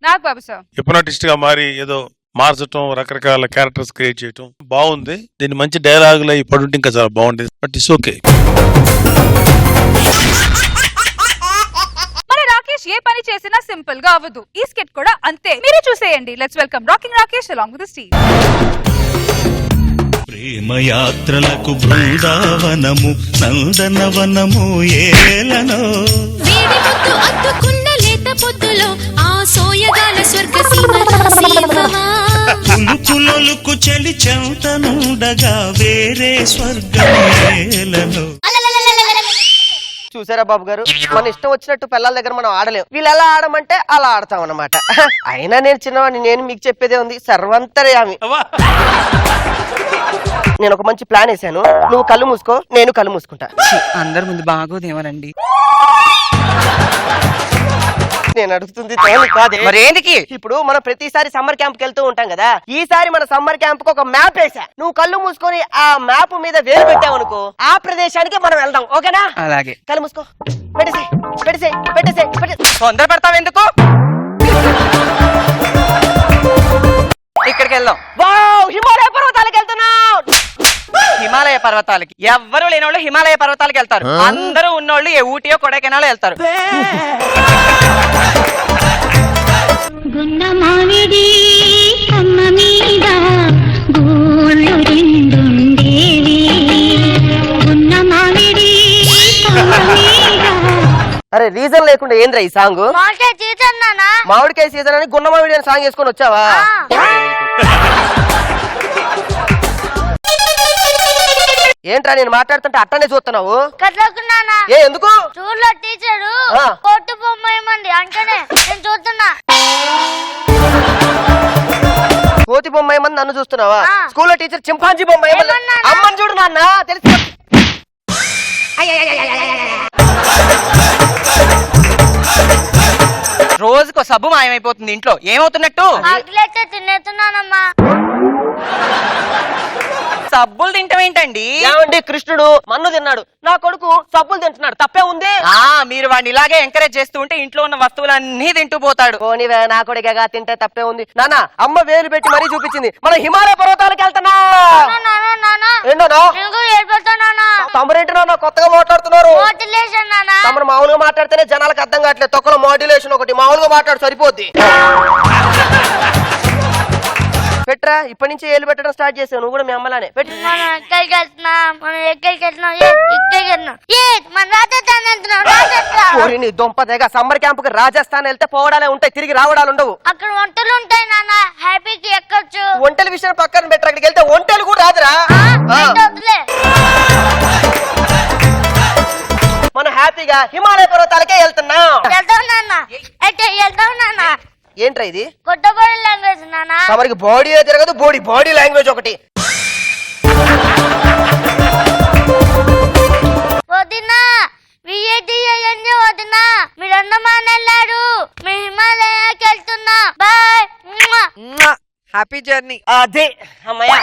నాకు బాబు సార్ హిప్నోటిస్ట్ గా మారి ఏదో మార్చటం, రకరకాల క్యారెక్టర్స్ క్రియేట్ చేయటం బాగుంది. దీన్ని మంచి డైలాగులు అవి పడుంటే ఇంకా చాలా బాగుండేది. But it's okay. మన రాకేష్ ఏ పని చేసినా సింపుల్ గా అవ్వదు. ఈ స్కెట్ కూడా అంతే. మీరే చూసేయండి. Let's welcome rocking Rakesh along with the Steve. ప్రేమయాత్రలకు బృందావనము నందనవనము ఏలనో వేడి ముద్దు అద్దుకున్న లేత పొద్దులో ఆ సోయగాల స్వర్గ సీమ రాసేవవా పులుకులొలుకు చలి చెంతనుండగా వేరే స్వర్గం ఏలనో. చూసారా బాబు గారు, మన ఇష్టం వచ్చినట్టు పిల్లల దగ్గర మనం ఆడలేం. వీళ్ళు ఎలా ఆడమంటే అలా ఆడతాం అన్నమాట. అయినా నేను చిన్నవాడిని, నేను మీకు చెప్పేదే ఉంది. సర్వంతర్యామి. నేను ఒక మంచి ప్లాన్ వేసాను. నువ్వు కళ్ళు మూసుకో, నేను కళ్ళు మూసుకుంటా. అందరి ముందు బాగోదేమోనండి. నేను అడుగుతుంది కాదే మరేందుకి. ఇప్పుడు మనం ప్రతిసారి సమ్మర్ క్యాంప్ కి వెళ్తూ ఉంటాం కదా, ఈసారి మన సమ్మర్ క్యాంప్ కు ఒక మ్యాప్ వేసా. నువ్వు కళ్ళు మూసుకొని ఆ మ్యాప్ మీద వేలు పెట్టావు అనుకో, ఆ ప్రదేశానికి మనం వెళ్దాం. ఓకేనా? అలాగే. కళ్ళు మూసుకో, పెట్టేసే పెట్టేసే పెట్టేసే తొందర పెడతావు ఎందుకు? ఇక్కడికి వెళ్దాం. వావ్, హిమాలయ పర్వతాలకు వెళ్తున్నావు. హిమాలయ పర్వతాలకి ఎవ్వరు లేని వాళ్ళు హిమాలయ పర్వతాలకు వెళ్తారు. అందరూ ఉన్నోళ్ళు ఏ ఊటీయో కొడైకెనాలో వెళ్తారు. గున్న మామిడి కొమ్మ మీద గోళ్ళు రెండుండేవి. గున్న మామిడి కొమ్మ మీద. అరే రీజన్ లేకుండా ఏంద్రా ఈ సాంగ్? మామిడికాయ సీజన్ అని గున్న మామిడి అని సాంగ్ వేసుకొని వచ్చావా? ఏంట్రా నేను మాట్లాడుతుంటే అట్టనే చూస్తున్నావు? ఏ ఎందుకు? స్కూల్లో టీచరు కొట్టు బొమ్మేమంది అంటేనే నేను చూస్తున్నా. కోతి బొమ్మ ఏమని నన్ను చూస్తున్నావా? స్కూల్లో టీచర్ చింపాంజీ బొమ్మ ఏమని? అమ్మని చూడు నాన్న, తెలుసు. రోజుకో సబ్బు మాయమైపోతుంది ఇంట్లో. ఏమవుతున్నట్టు? తినేస్తున్నానమ్మా. సబ్బులు తింటాం ఏంటండి? ఏమండి, కృష్ణుడు మన్ను తిన్నాడు, నా కొడుకు సబ్బులు తింటున్నాడు, తప్పే ఉంది? మీరు వాడిని ఇలాగే ఎంకరేజ్ చేస్తూ ఉంటే ఇంట్లో ఉన్న వస్తువులన్నీ తింటూ పోతాడు. పోనీవే, నా కొడుకేగా, తింటే తప్పే ఉంది. నాన్న, అమ్మ వేలు పెట్టి మరీ చూపించింది. మనం హిమాలయ పర్వతాలకు వెళ్తున్నా. తమరేంటి నాన్న కొత్తగా మాట్లాడుతున్నారు? తమరు మామూలుగా మాట్లాడితేనే జనాలకు అర్థం కావట్లేదు. తొక్కలో మాడ్యులేషన్ ఒకటి, మామూలుగా మాట్లాడు సరిపోద్ది. పెట్టరా, ఇప్పటి నుంచి ఏళ్ళు పెట్టడం స్టార్ట్ చేసావు. నువ్వు కూడా మీ అమ్మలానే పెట్టు. నీ దొంపదేగా, సమ్మర్ క్యాంప్ కి రాజస్థాన్ వెళ్తే పోవడాలే ఉంటాయి, తిరిగి రావడాలు ఉండవు. అక్కడ వంటలు ఉంటాయి నాన్న, హ్యాపీకి ఎక్కొచ్చు. ఒంటెల విషయం పక్కన పెట్టరు, అక్కడికి వెళ్తే ఒంటెలు కూడా రాదురా. మనం హ్యాపీగా హిమాలయ పర్వతాలకే వెళ్తున్నాం. ఏంట్రా ఇది? కొత్త బాడీ లాంగ్వేజ్ నాన్న. తమరికి బాడీ తిరగదు, బాడీ లాంగ్వేజ్ ఒకటి. వదినా వదినా మీరన్నమాన వెళ్ళారు, మీ హిమాలయాకి వెళ్తున్నా. బాయ్. Happy journey. అదే అమ్మయ్య,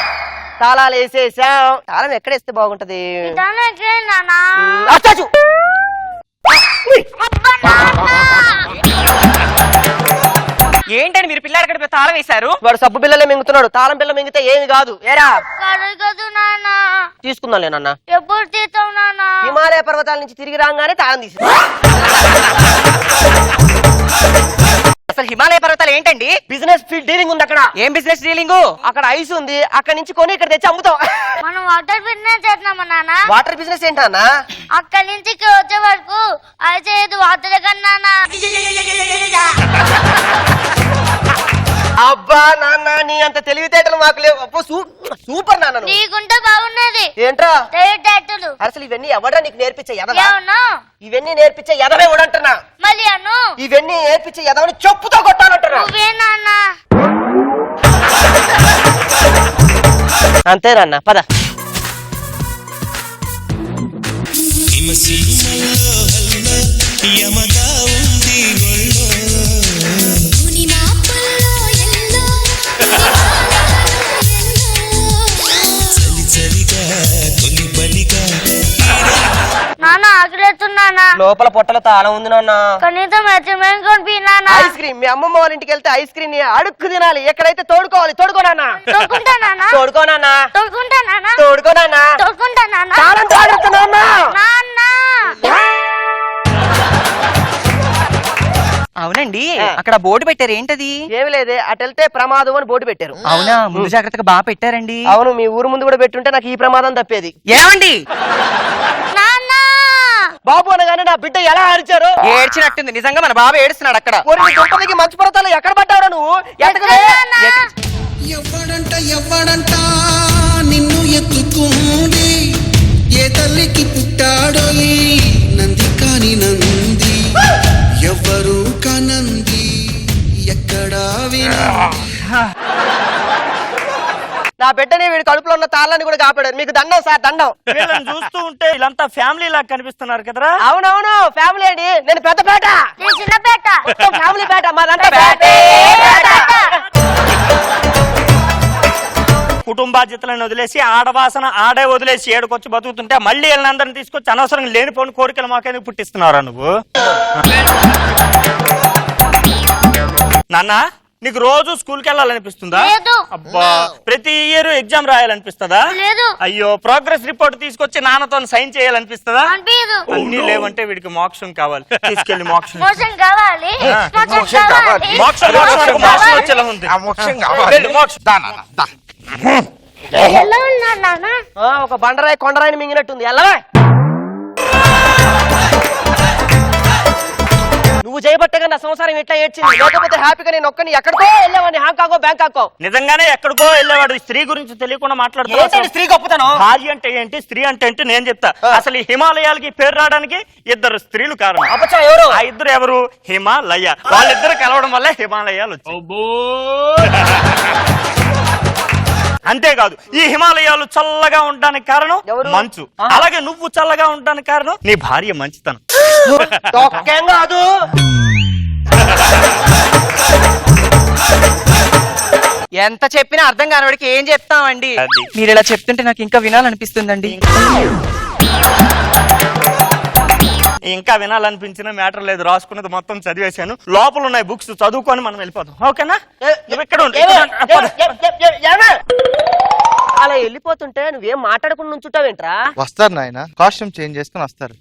తాళాలు వేసేసాం. తాళం ఎక్కడేస్తే బాగుంటది? ఏంటండి మీరు పిల్లాడి కడిపి తాళం వేశారు? వాడు సబ్బు బిల్లలే మింగుతున్నాడు, తాళం బిల్ల మింగితే ఏమి కాదు. ఏరా తీసుకుందాంలే నాన్న. ఎప్పుడు తీస్తావు నాన్న? హిమాలయ పర్వతాల నుంచి తిరిగి రాగానే తాళం తీసి. అసలు హిమాలయ పర్వతాలు ఏంటండి? బిజినెస్ డీలింగ్ ఉంది అక్కడ. ఏం బిజినెస్ డీలింగ్? అక్కడ ఐస్ ఉంది, అక్కడ నుంచి కొని ఇక్కడ తెచ్చి అమ్ముతాం. మనం వాటర్ బిజినెస్ చేస్తున్నామా నాన్న? వాటర్ బిజినెస్ ఏంటన్నా? అక్కడి నుంచి ఇక్కడ వచ్చే వరకు ఐస్ వాటర్ కన్నా. అబ్బా అబ్బా నాన్న నీ అంత తెలివితేటలు మాకు లేవు. అబ్బో సూపర్ నాన్న నువ్వు. నీకుంటే బాగున్నది ఏంట్రా తెలివితేటలు. అసలు ఇవన్నీ ఎవడా నీకు నేర్పించే ఎదవా? ఏమన్నా ఇవన్నీ నేర్పించే ఎదవే ఎవడంటున్నా? మళ్ళీ అను. ఇవన్నీ నేర్పించే ఎదవని చెప్పుతో కొట్టాలంటున్నా. నువ్వే నాన్న. అంతేనన్న పద. నాన్న ఆకలిస్తున్నానా? లోపల పొట్టల తాళం ఉంది నాన్న. కనీసం మెచ్చమేం కొనిపినానా? ఐస్ క్రీమ్ మీ అమ్మమ్మ వాళ్ళ ఇంటికి వెళ్తే ఐస్ క్రీమ్ ని అడుక్కు తినాలి. ఎక్కడైతే తోడుకోవాలి. తోడుకోనా తోడుకుంటానా? తోడుకోనా తోడుకుంటానా? తోడుకోనా తోడుకుంటానా? తాళం తాడుతున్నా. నాన్న అవునండి అక్కడ బోర్డు పెట్టారు, ఏంటది? ఏమి లేదే, అటు వెళ్తే ప్రమాదం అని బోర్డు పెట్టారు. అవునా, ముందు జాగ్రత్తగా బాగా పెట్టారండి. అవును, మీ ఊరు ముందు కూడా పెట్టుంటే నాకు ఈ ప్రమాదం తప్పేది. ఏమండి బాబు అనగానే నా బిడ్డ ఎలా అరిచారు? ఏడ్చినట్టుంది, నిజంగా మన బాబు ఏడుస్తున్నాడు అక్కడ. మంచు పర్వతాలు ఎక్కడ పడ్డావురా నువ్వు? ఎవ్వడంట నిన్ను ఎత్తుకుంది, ఏ తల్లికి పుట్టాడో ఈ నంది కాని నంది, ఎవ్వరు కనంది ఎక్కడా నా బిడ్డని వీడి కడుపులో ఉన్న తాళ్ళని కూడా కాపాడారు. మీకు దండం సార్, దండం. వీళ్ళని చూస్తూ ఉంటే వీళ్ళంతా ఫ్యామిలీ లాగా కనిపిస్తున్నారు కదరా? అవునవును ఫ్యామిలీ అండి. నేను పెద్దపేట, చిన్నపేట, ఫ్యామిలీ పేట మాదంతా. కుటుంబ బాధ్యతలను వదిలేసి ఆడవాసన ఆడే వదిలేసి ఏడుకొచ్చి బతుకుతుంటే మళ్ళీ వీళ్ళందరిని తీసుకొచ్చి అనవసరం లేనిపోని కోరికలు మాకేందుకు పుట్టిస్తున్నారా నువ్వు? నాన్న నీకు రోజు స్కూల్కి వెళ్ళాలనిపిస్తుందా? అబ్బా, ప్రతి ఇయర్ ఎగ్జామ్ రాయాలనిపిస్తుందా? అయ్యో, ప్రోగ్రెస్ రిపోర్ట్ తీసుకొచ్చి నాన్నతో సైన్ చేయాలనిపిస్తుందా? అన్ని లేవంటే వీడికి మోక్షం కావాలి. తీసుకెళ్లి మోక్షం కావాలి. మోక్షం వచ్చేలా ఉంది. ఒక బండరాయి కొండరాయిని మింగినట్టుంది. ఎల్లవే నువ్వు చేయబట్టగా నా సంసారం ఎట్లా ఏడ్చింది. లేకపోతే హ్యాపీగా నేను ఒక్కని ఎక్కడికో వెళ్ళేవాడిని, హాంకాంగో బ్యాంకాకో. నిజంగానే ఎక్కడికో వెళ్ళేవాడు. స్త్రీ గురించి తెలియకుండా మాట్లాడుతున్నాడు. స్త్రీ గొప్పతనం. భార్య అంటే ఏంటి, స్త్రీ అంటే ఏంటి నేను చెప్తా. అసలు ఈ హిమాలయాలకి పేరు రావడానికి ఇద్దరు స్త్రీలు కారణం. ఎవరు ఆ ఇద్దరు? ఎవరు? హిమాలయ. వాళ్ళిద్దరు కలవడం వల్ల హిమాలయాలు వచ్చాయి. అంతేకాదు, ఈ హిమాలయాలు చల్లగా ఉండడానికి కారణం మంచు. అలాగే నువ్వు చల్లగా ఉండడానికి కారణం నీ భార్య మంచితనం. కాదు ఎంత చెప్పినా అర్థం కానివాడికి ఏం చెప్తామండి. మీరు ఇలా చెప్తుంటే నాకు ఇంకా వినాలనిపిస్తుందండి. ఇంకా వినాలనిపించిన మ్యాటర్ లేదు, రాసుకున్నది మొత్తం చదివేశాను. లోపల ఉన్నాయి బుక్స్, చదువుకొని మనం వెళ్ళిపోతాం. ఓకేనా? నువ్వు ఇక్కడ ఉండు. అలా వెళ్ళిపోతుంటే నువ్వేం మాట్లాడకుండా నుంచుంటావేంట్రా? వస్తారు నాయన, కాస్ట్యూమ్ చేంజ్ చేసుకుని వస్తారు.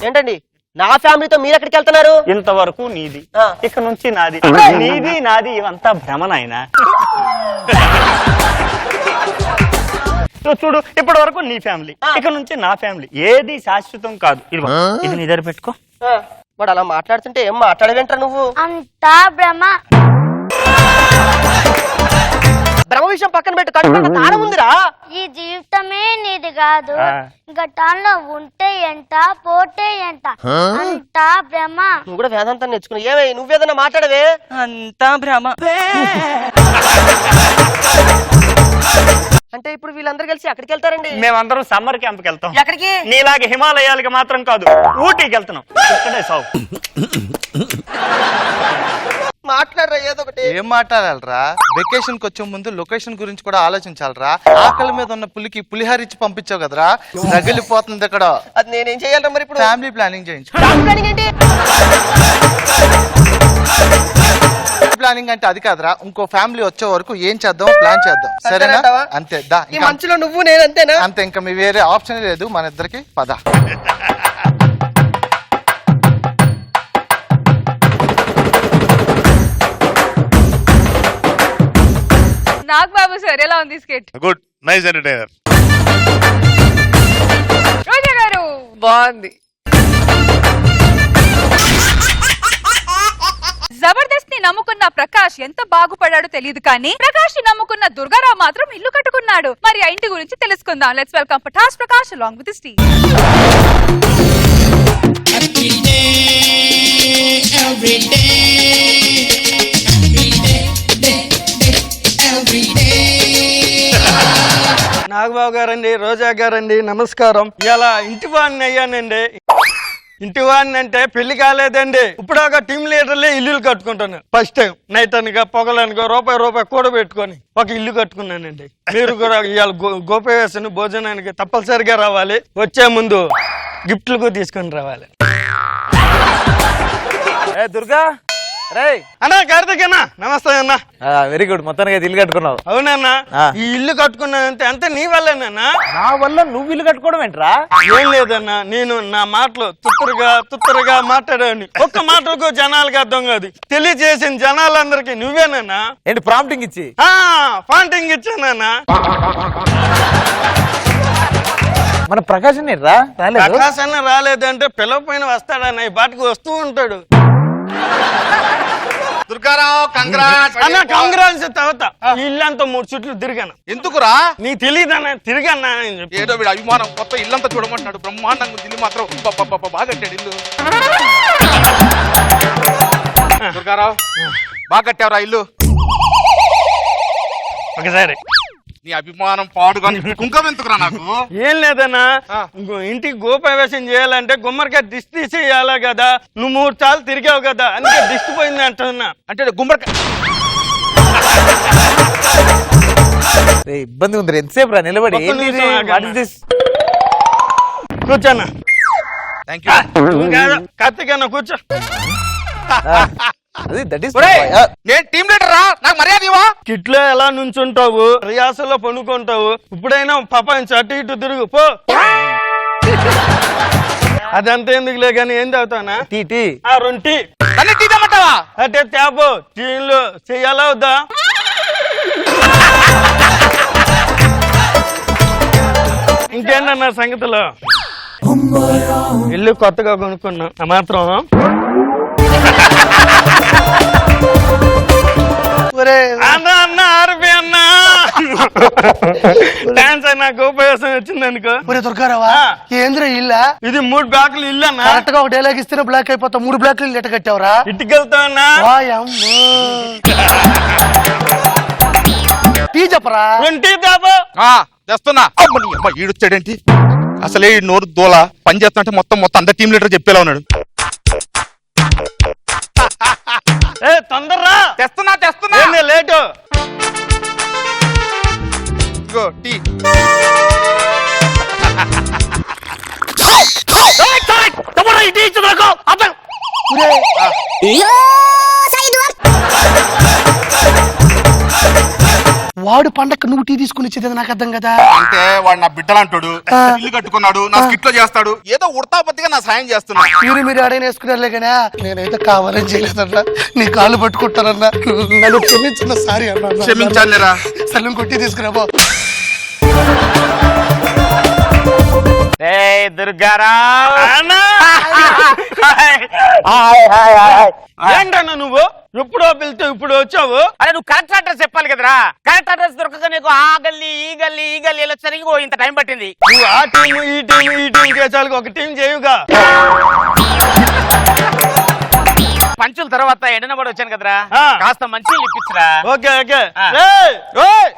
ఏంటండి నా ఫ్యామిలీతో మీరు ఎక్కడికి వెళ్తున్నారు? ఇంతవరకు నీది, ఇక నుంచి నాది. నీది నాది ఇవంతా భ్రమనైనా. చూడు, ఇప్పటి వరకు నీ ఫ్యామిలీ, ఇక నుంచి నా ఫ్యామిలీ. ఏది శాశ్వతం కాదు. ఇది నీ దగ్గర పెట్టుకో. వాడు అలా మాట్లాడుతుంటే ఏం మాట్లాడవేంట్రా నువ్వు? అంతా భ్రమ. భ్రమ విషయం పక్కన పెట్టు, కడుపులో తాళం ఉందిరా. ఈ జీవితమే నీది కాదు, గతంలో ఉంటే ఎంత పోతే ఎంత, అంతా భ్రమ. నువ్వు కూడా వేదాంతం నేర్చుకున్నావు. ఏమై నువ్వేదన్నా మాట్లాడవే? అంతా భ్రమ. అంటే ఇప్పుడు వీళ్ళందరూ కలిసి ఎక్కడికి వెళ్తారండి? మేమందరం సమ్మర్ క్యాంప్కి వెళ్తాం. ఎక్కడికి? నీలాగే హిమాలయాలకి మాత్రం కాదు, ఊటీకి వెళ్తున్నాం. ఇక్కడే సాగు. మాట్లాడరా ఏదో ఒకటి. ఏం మాట్లాడాలరా? వెకేషన్ కి వచ్చే ముందు లొకేషన్ గురించి కూడా ఆలోచించాలరా. ఆకలి మీద ఉన్న పులికి పులిహార ఇచ్చి పంపించావు కదరా, రగిలిపోతుంది ఇక్కడ. అది నేనేం చేయాలరా మరి ఇప్పుడు? ఫ్యామిలీ ప్లానింగ్ చేయించు. ప్లానింగ్ అంటే అది కాదురా, ఇంకో ఫ్యామిలీ వచ్చే వరకు ఏం చేద్దాం ప్లాన్ చేద్దాం, సరేనా? అంతే దా. ఈ మంచులో నువ్వు నేను అంతేనా? అంతే, ఇంకా మీ వేరే ఆప్షన్ లేదు మన ఇద్దరికి. పద. నాగబాబు సార్ ఎలా ఉంది skit? Good, nice entertainer. Roja garu బాగుంది. జబర్దస్త్ ని నమ్ముకున్న ప్రకాష్ ఎంత బాగుపడాడో తెలియదు కానీ ప్రకాష్ ని నమ్ముకున్న దుర్గారావు మాత్రం ఇల్లు కట్టుకున్నాడు. మరి ఆ ఇంటి గురించి తెలుసుకుందాం. Let's welcome Patas Prakash along with his team. Nagababu గారండి, రోజా గారండి, నమస్కారం. ఇలా ఇంటి వాడిని అయ్యానండి. ఇంటి వాడిని అంటే పెళ్లి కాలేదండి. ఇప్పుడు ఒక టీమ్ లీడర్లే ఇల్లు కట్టుకుంటాను. ఫస్ట్ టైం నైట్ అనగా పొగలనుకో రూపాయి కూడా పెట్టుకొని ఒక ఇల్లు కట్టుకున్నానండి. మీరు కూడా ఇవాళ గోపవేసిన భోజనానికి తప్పనిసరిగా రావాలి. వచ్చే ముందు గిఫ్ట్లకు తీసుకొని రావాలి. దుర్గా రే అన్నా కార్తిక్ అన్న, నమస్తే అన్న. వెరీ గుడ్, మొత్తానికి ఇల్లు కట్టుకున్నావు. అవునన్నా, ఈ ఇల్లు కట్టుకున్నానంటే అంతే నీ వల్లేనన్నా. నా వల్ల నువ్వు ఇల్లు కట్టుకోవడం ఏంట్రా? ఏం లేదన్నా, నేను నా మాటలు తుత్తరుగా మాట్లాడాను. ఒక్క మాటలకు జనాలకి అర్థం కాదు. తెలియజేసిన జనాలందరికి నువ్వేనన్నా. ఏంటి ప్రాంప్టింగ్ ఇచ్చి? పాంటింగ్ ఇచ్చానన్నా. మన ప్రకాశ్ రా ప్రకాశ్ అన్న రాలేదంటే పిలవపోయిన వస్తాడన్న, ఈ పాటికి వస్తూ ఉంటాడు. దుర్గారావు కంగ్రాట్స్ అన్న. కంగ్రాట్స్ తర్వాత ఇల్లంతా 3 చుట్లు తిరిగాను. ఎందుకురా? నీకు తెలియదన్నా, తిరిగానా? ఏదో వీడు అభిమానం, కొత్త ఇల్లంతా చూడమంటున్నాడు. బ్రహ్మాండంగా ఇల్లు మాత్రం బాగా కట్టాడు ఇల్లు. దుర్గారావు బాగా కట్టావురా ఇల్లు. ఒకసారి నీ అభిమానం పాడుగా కుంకం ఎందుకురా నాకు? ఏం లేదన్నా, ఇంటికి గోప్రవేశం చేయాలంటే గుమ్మడికాయ దిష్టి తీసేయాలా కదా. నువ్వు 3 సార్లు తిరిగావు కదా, అందుకే దిష్టి పోయింది అంటున్నా. అంటే గుమ్మడికాయ ఇబ్బంది ఉంది. ఎంతసేపు రా నిలబడి? కూర్చోన్నా. కార్తీక్ అన్న కూర్చో. నేను టీమ్ లీడర్ రా, నాకు మర్యాద ఇవ్వా. కిట్లో ఎలా నుంచుంటావు, రియాసలో పనుకుంటావు. ఇప్పుడైనా పపాయించి అటు ఇటు తిరుగు పో. అదంతా ఎందుకులే గానీ ఏం తాగుతానా? టీ. 2 టీ. అంటే తేపో. టీలో చెయ్యాలా వద్దా? ఇంకేంటన్నా సంగతిలో? ఇల్లు కొత్తగా కొనుక్కున్నా మాత్రం. అన్న ఆర్పి అన్న డాన్స్ అయినా గోపయోసం వచ్చింది అనుకో. దొరకారావా ఏంద్ర ఇల్లా? ఇది 3 బ్లాక్లు ఇల్లు అన్న. కరెక్ట్ గా ఒక డైలాగ్ ఇస్తేనే బ్లాక్ అయిపోతా. 3 బ్లాక్లు ఇల్లు ఎట్ట కట్టావురా? ఇటుకెళ్తావన్నా? టీ చెప్పరా? 2 టీ తాపో. చేస్తున్నా. ఈడొచ్చాడేంటి? అసలే ఈ నోరు దోల పని చేస్తున్నట్టే మొత్తం అందరు టీమ్ లీడర్ చెప్పేలా ఉన్నాడు. తొందరరా. తెస్తున్నా లేటు. టీ. వాడు పండక్కి నువ్వు టీ తీసుకుని ఇచ్చేది నాకు అర్థం కదా. అంటే వాడు నా బిడ్డలు అంటాడు, ఇల్లు కట్టుకున్నాడు, నా స్కిట్ లో చేస్తాడు, ఏదో ఉడతాపత్తిగా నా సాయం చేస్తున్నాడు. మీరు ఆడైనా వేసుకున్నారులే కానీ నేనైతే కావాలని చేయలేదన్నా. నీ కాళ్ళు పట్టుకుంటానన్నా. నన్ను క్షమించిన సారీ అన్నా. క్షమించాలేరా? సల్లం కొట్టి తీసుకురాబో. దుర్గారావు ఏంటన్నా నువ్వు ఎప్పుడో పిలితే ఇప్పుడు వచ్చావు? అరే నువ్వు కరెక్ట్ అడ్రస్ చెప్పాలి కదరా. కరెక్ట్ అడ్రస్ దొరకక నీకు ఆ గల్లీ ఈ గల్లీ వచ్చరికి ఇంత టైం పట్టింది. నువ్వు ఆ టీం ఈ టీం చేసాలి, ఒక టీం చేయుగా. పంచుల తర్వాత ఎండనబడి వచ్చాను కదరా, కాస్త మంచి ఇప్పించరా. ఓకే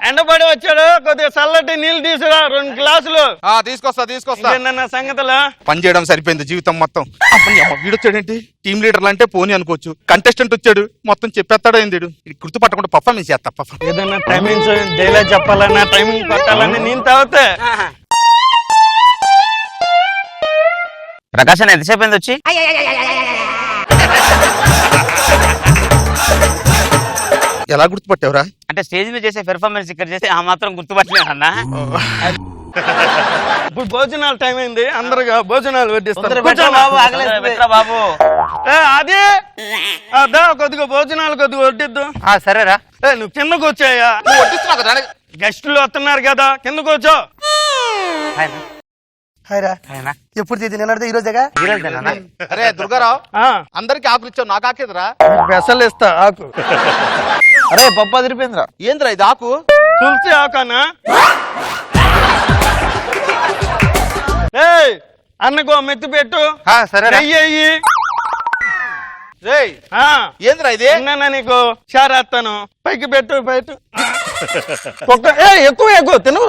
ఎండబడి వచ్చాడు, కొద్దిగా చల్లటి నీళ్ళు తీసురా 2 గ్లాసులు. తీసుకొస్తా సంగతిలో పని చేయడం సరిపోయింది జీవితం మొత్తం. వీడొచ్చాడేంటి? టీమ్ లీడర్లు అంటే పోనీ అనుకోవచ్చు, కంటెస్టెంట్ వచ్చాడు మొత్తం చెప్పేస్తాడో ఏంది? గుర్తుపట్టకుండా పర్ఫార్మెన్స్ చేస్తా. ఏదన్నా టైమింగ్ డైలాగ్ చెప్పాలన్నా టైమింగ్ పట్టాలని నేను తాగితే. ప్రకాశం ఎంతసేపు అయింది వచ్చి? ఎలా గుర్తుపట్టావురా? అంటే స్టేజ్ మీద చేసే పెర్ఫార్మెన్స్ ఇక్కడ చేస్తే ఆ మాత్రం గుర్తుపట్టలేదు అన్న. ఇప్పుడు భోజనాలు టైం అయింది, అందరుగా భోజనాలు వడ్డిస్తారు. బాబు అదే కొద్దిగా భోజనాలు కొద్దిగా వడ్డిద్దు. సరేరా. నువ్వు కిందకు వచ్చాయా? నువ్వు వడ్డిస్తున్నావు కదా, గెస్టులు వస్తున్నారు కదా, కిందకు వచ్చావు. హాయ్ రా ఎప్పుడు తీది నేను అడితే ఈ రోజేగా అరే దుర్గారావు అందరికి ఆకులు ఇచ్చావు నాకు ఆకేదిరా పెసలు ఇస్తా ఆకు అరే పప్పు అదిరిపోయిందిరా ఏందిరా ఇది ఆకు తులసి ఆకానా ఏయ్ అన్నకో మెత్తి పెట్టు సరే నెయ్యి ఏంద్రా ఇది నీకు షారేస్తాను పైకి పెట్టు బయట ఎక్కువ తిను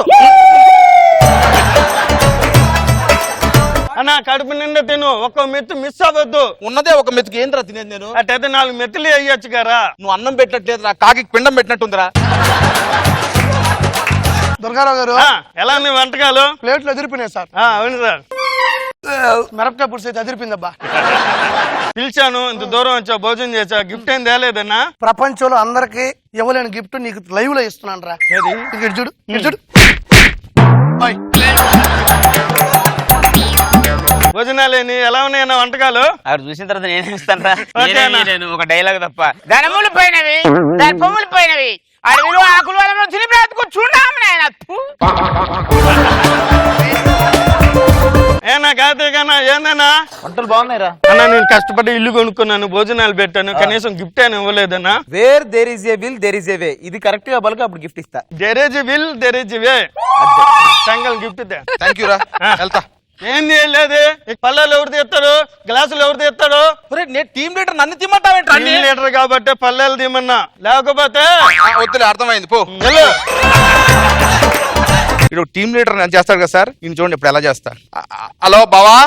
అన్నా కడుపు నిండా తిను ఒక్క మెత్తు మిస్ అవ్వద్దు ఉన్నదే ఒక మెతుకు ఏంద్రా తినేది నేను అట్టయితే 4 మెత్తులు వేయచ్చు కదా నువ్వు అన్నం పెట్టట్లేదురా కాకి పిండం పెట్టినట్టుందిరా దుర్గారావు గారు ఎలా నీ వంటకాలు ప్లేట్లు ఎదిరిపోయినాయి సార్ అవును సార్ మిరపకాయ పులుసు అయితే ఎదిరిపోయిందబ్బా పిలిచాను ఇంత దూరం వచ్చా భోజనం చేసా గిఫ్ట్ ఏం తేలేదన్నా ప్రపంచంలో అందరికి ఇవ్వలేని గిఫ్ట్ నీకు లైవ్ లో ఇస్తున్నాను రా ఇక్కడ చూడు చూడు భోజనాలేని ఎలా ఉన్నాయన్న వంటకాలు ఆవిడ చూసిన తర్వాత నేనే ఇస్తాను నేను ఒక డైలాగ్ తప్ప ధనములు పోయినవి దాని కొమ్ములు పోయినవి అడవిలో ఆకులు వలలో తిని బ్రతుకు చూడాము నాయన ఏనా కార్తీకన్నా ఏందన్నా వంటలు బాగున్నాయిరా అన్నా నేను కష్టపడి ఇల్లు కొనుక్కున్నాను భోజనాలు పెట్టాను కనీసం గిఫ్ట్ అని ఇవ్వలేదన్నా where there is a will there is a way ఇది కరెక్ట్ గా బలక అప్పుడు గిఫ్ట్ ఇస్తా there is will there is way సంగల్ గిఫ్ట్ థ్యాంక్ యూ రా వెళ్తా ఏం చేయలేదు పల్లెలు ఎవరు తీస్తాడు గ్లాసులు ఎవరు తీస్తాడు నేను టీమ్ లీడర్ నన్ను తిమ్మంటావేంట్రా టీమ్ లీడర్ కాబట్టి పల్లెలు తీమన్నా లేకపోతే వద్దులే అర్థమైంది పో ఇడు టీమ్ లీడర్ నేను చేస్తాడు కదా సార్ నేను చూడండి ఇప్పుడు ఎలా చేస్తా హలో బావా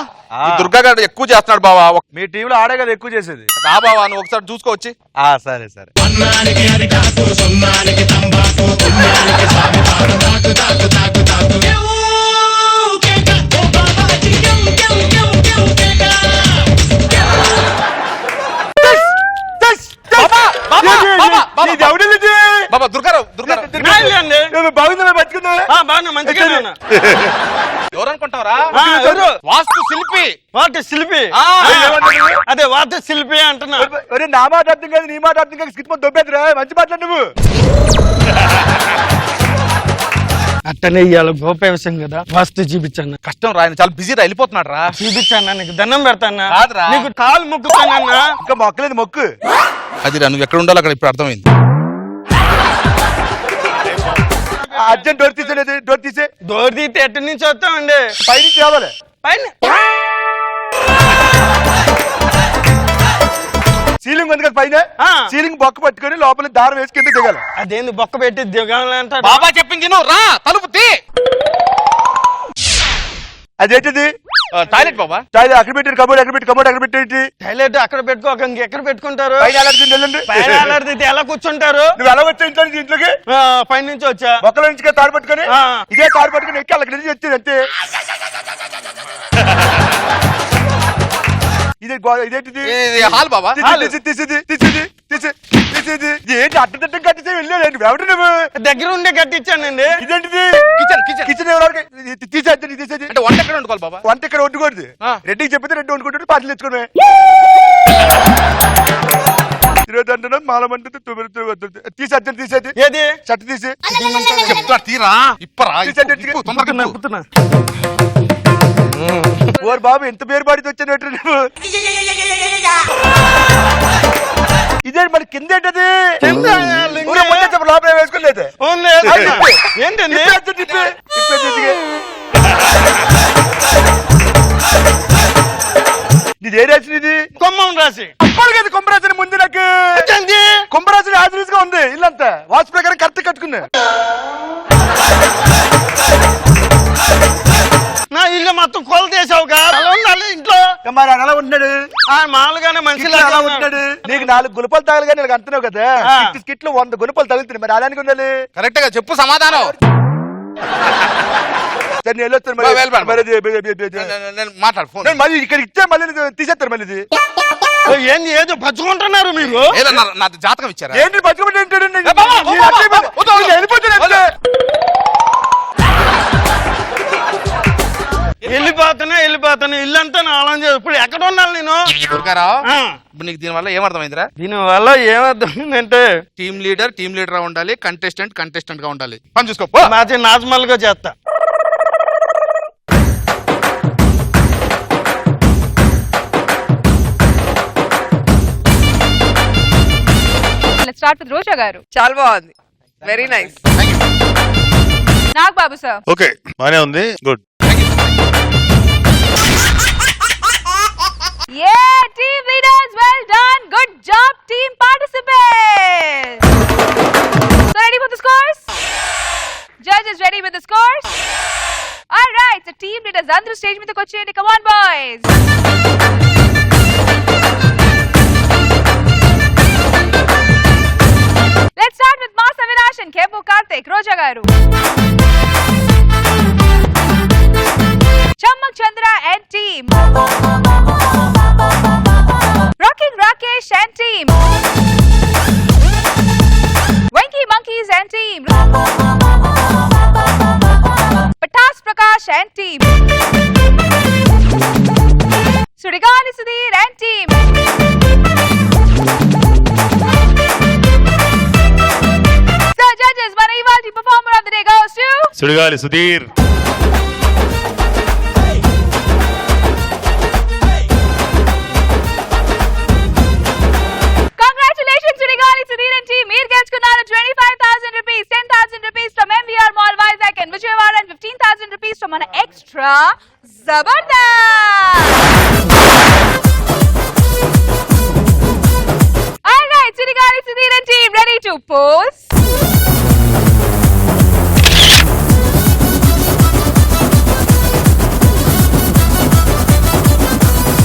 దుర్గా గారు ఎక్కువ చేస్తున్నాడు బావా మీ టీంలో ఆడే కదా ఎక్కువ చేసేది రా బావా నువ్వు ఒకసారి చూసుకోవచ్చి సరే సరే బాబా దుర్గారావు బాగుందా బతుకుందా బాగున్నా మంచిగా ఎవరనుకుంటావరా వాస్తు శిల్పి వాటి శిల్పి అదే వాటి శిల్పి అంటున్నా నా మాట అర్థం కాదు నీ మాట అర్థం కాదు స్కిట్ దొబ్బేదిరా మంచి మాట్లాడు నువ్వు అట్టనే ఇవాళ గోప విషయం కదా వాస్తు చూపించాను కష్టం రా చాలా బిజీ రా వెళ్ళిపోతున్నాడు రా చూపించాను నీకు దండం పెడతానా నీకు కాలు మొక్కుతానన్నా ఇంకా మొక్కలేదు మొక్కు అది రా నువ్వు ఎక్కడ ఉండాలో అక్కడ ఇప్పుడు అర్థమైంది అర్జెంట్ డోర్ తీసేది డోర్ తీసే డోర్ తీస్తే ఎటు నుంచి వస్తామండి పైనుంచి రావాలి పైన సీలింగ్ ఉంది కదా పైన సీలింగ్ బొక్క పట్టుకొని లోపల దారం వేసి కింద దిగాలి అదేంది బొక్క పెట్టి దిగాలంట బాబా చెప్పింది రా తలుపు తీ అదేంటిది టాయిలెట్ బాబా టాయిలెట్ అక్కడ పెట్టి కబోర్డ్ అక్కడ పెట్టి కబోర్డ్ అక్కడ పెట్టి టాయిలెట్ అక్కడ పెట్టుకోక ఇంకెక్కడ పెట్టుకుంటారు పైన అలాడితే ఎలా కూర్చుంటారు నువ్వు ఎలా వచ్చా ఇంట్లోకి పైన నుంచి వచ్చా ఒక్కల నుంచి తాడు పట్టుకొని ఇదే తాడు పట్టుకొని ఎక్కి అక్కడ నుంచి వచ్చేది అంతే ఇదేంటిది హాల్ బాబా తీసేది ఏంటి అడ్డదిడ్డం కట్టించే వెళ్ళాడు ఎవరు నువ్వు దగ్గర ఉండే కట్టించానండి ఇదేంటిది కిచెన్ కిచెన్ కిచెన్ తీసేది అంటే వంట ఎక్కడ వండుకోవాలి బాబా వంట ఇక్కడ వండుకోండి రెడ్డికి చెప్పితే రెడ్డి వండుకుంటాడు పాటలు తెచ్చుకోవడమే తిరగదండ మాలమంటే తీసేది ఏది షర్ట్ తీసి చెప్తా తీరా ఇప్పరా తొందరగా ఓరు బాబు ఎంత పేరు పాడితే వచ్చాను నువ్వు ఇదే మరి కింద ఏంటది లోపల వేసుకోలేదు ఏంటండి నీదే రాసిన ఇది కొమ్మం రాసి కదా కుంభరాశిని ముందు నాకు కుంభరాశిని యాజ్ గా ఉంది ఇల్లంతా వాస్తు ప్రకారం కరెక్ట్ కట్టుకున్నా నా ఇల్లు మొత్తం కొలతేసావు ఉండాలి ఇంట్లో మరి అలా ఉన్నాడు మామూలుగానే మనిషి అలా ఉంటాడు నీకు 4 గుణపాలు తగలగా నీకు అంటున్నావు కదా స్కిట్లు 100 గుణపాలు తగులుతుంది మరి అలానికి ఉండాలి కరెక్ట్ గా చెప్పు సమాధానం మళ్ళీ ఇక్కడ ఇచ్చే మళ్ళీ తీసేస్తారు మళ్ళీ ఇది ఏంది ఏదో పచ్చుకుంటున్నారు మీరు నా జాతకం ఇచ్చారా ఏంటి పచ్చుకుంటే వెళ్ళిపోతాను ఇల్లంతా నా ఆలోచన ఇప్పుడు ఎక్కడ ఉన్నాను నేను నీకు దీని వల్ల ఏమర్థమైందిరా దీని వల్ల ఏమర్థమైందంటే టీమ్ లీడర్ ఉండాలి కంటెస్టెంట్ గా ఉండాలి పని చూసుకో నార్మల్ గా చేస్తా స్టార్ట్ విత్ రోజా గారు. చాలా బాగుంది, వెరీ నైస్. నాగ్ బాబు సార్. ఓకే బానే ఉంది, good. Yeah, team leaders, well done. Good job, team participants. So ready for the scores? Judges ready with the scores? All right, so team leaders andru stage meedaki vacheyandi. Come on boys. Let's start with Mass Avinash and Kepo Karthik. Roja garu. Chammak Chandra and team. Rocking Rakesh and team. Wenky Monkeys and team. Patas Prakash and team. Sudigali Sudhir and team. So judges, మన ఇవాల్టి performer of the day goes to Sudigali Sudheer. Congratulations Sudigali Sudhir and team. మీరు గెలుచుకున్నారు 25,000 rupees, 10,000 rupees from MVR Mall Vizag and Vijayawada and 15,000 rupees from మన extra Zabardast. All right, Sudigali Sudhir and team ready to pose.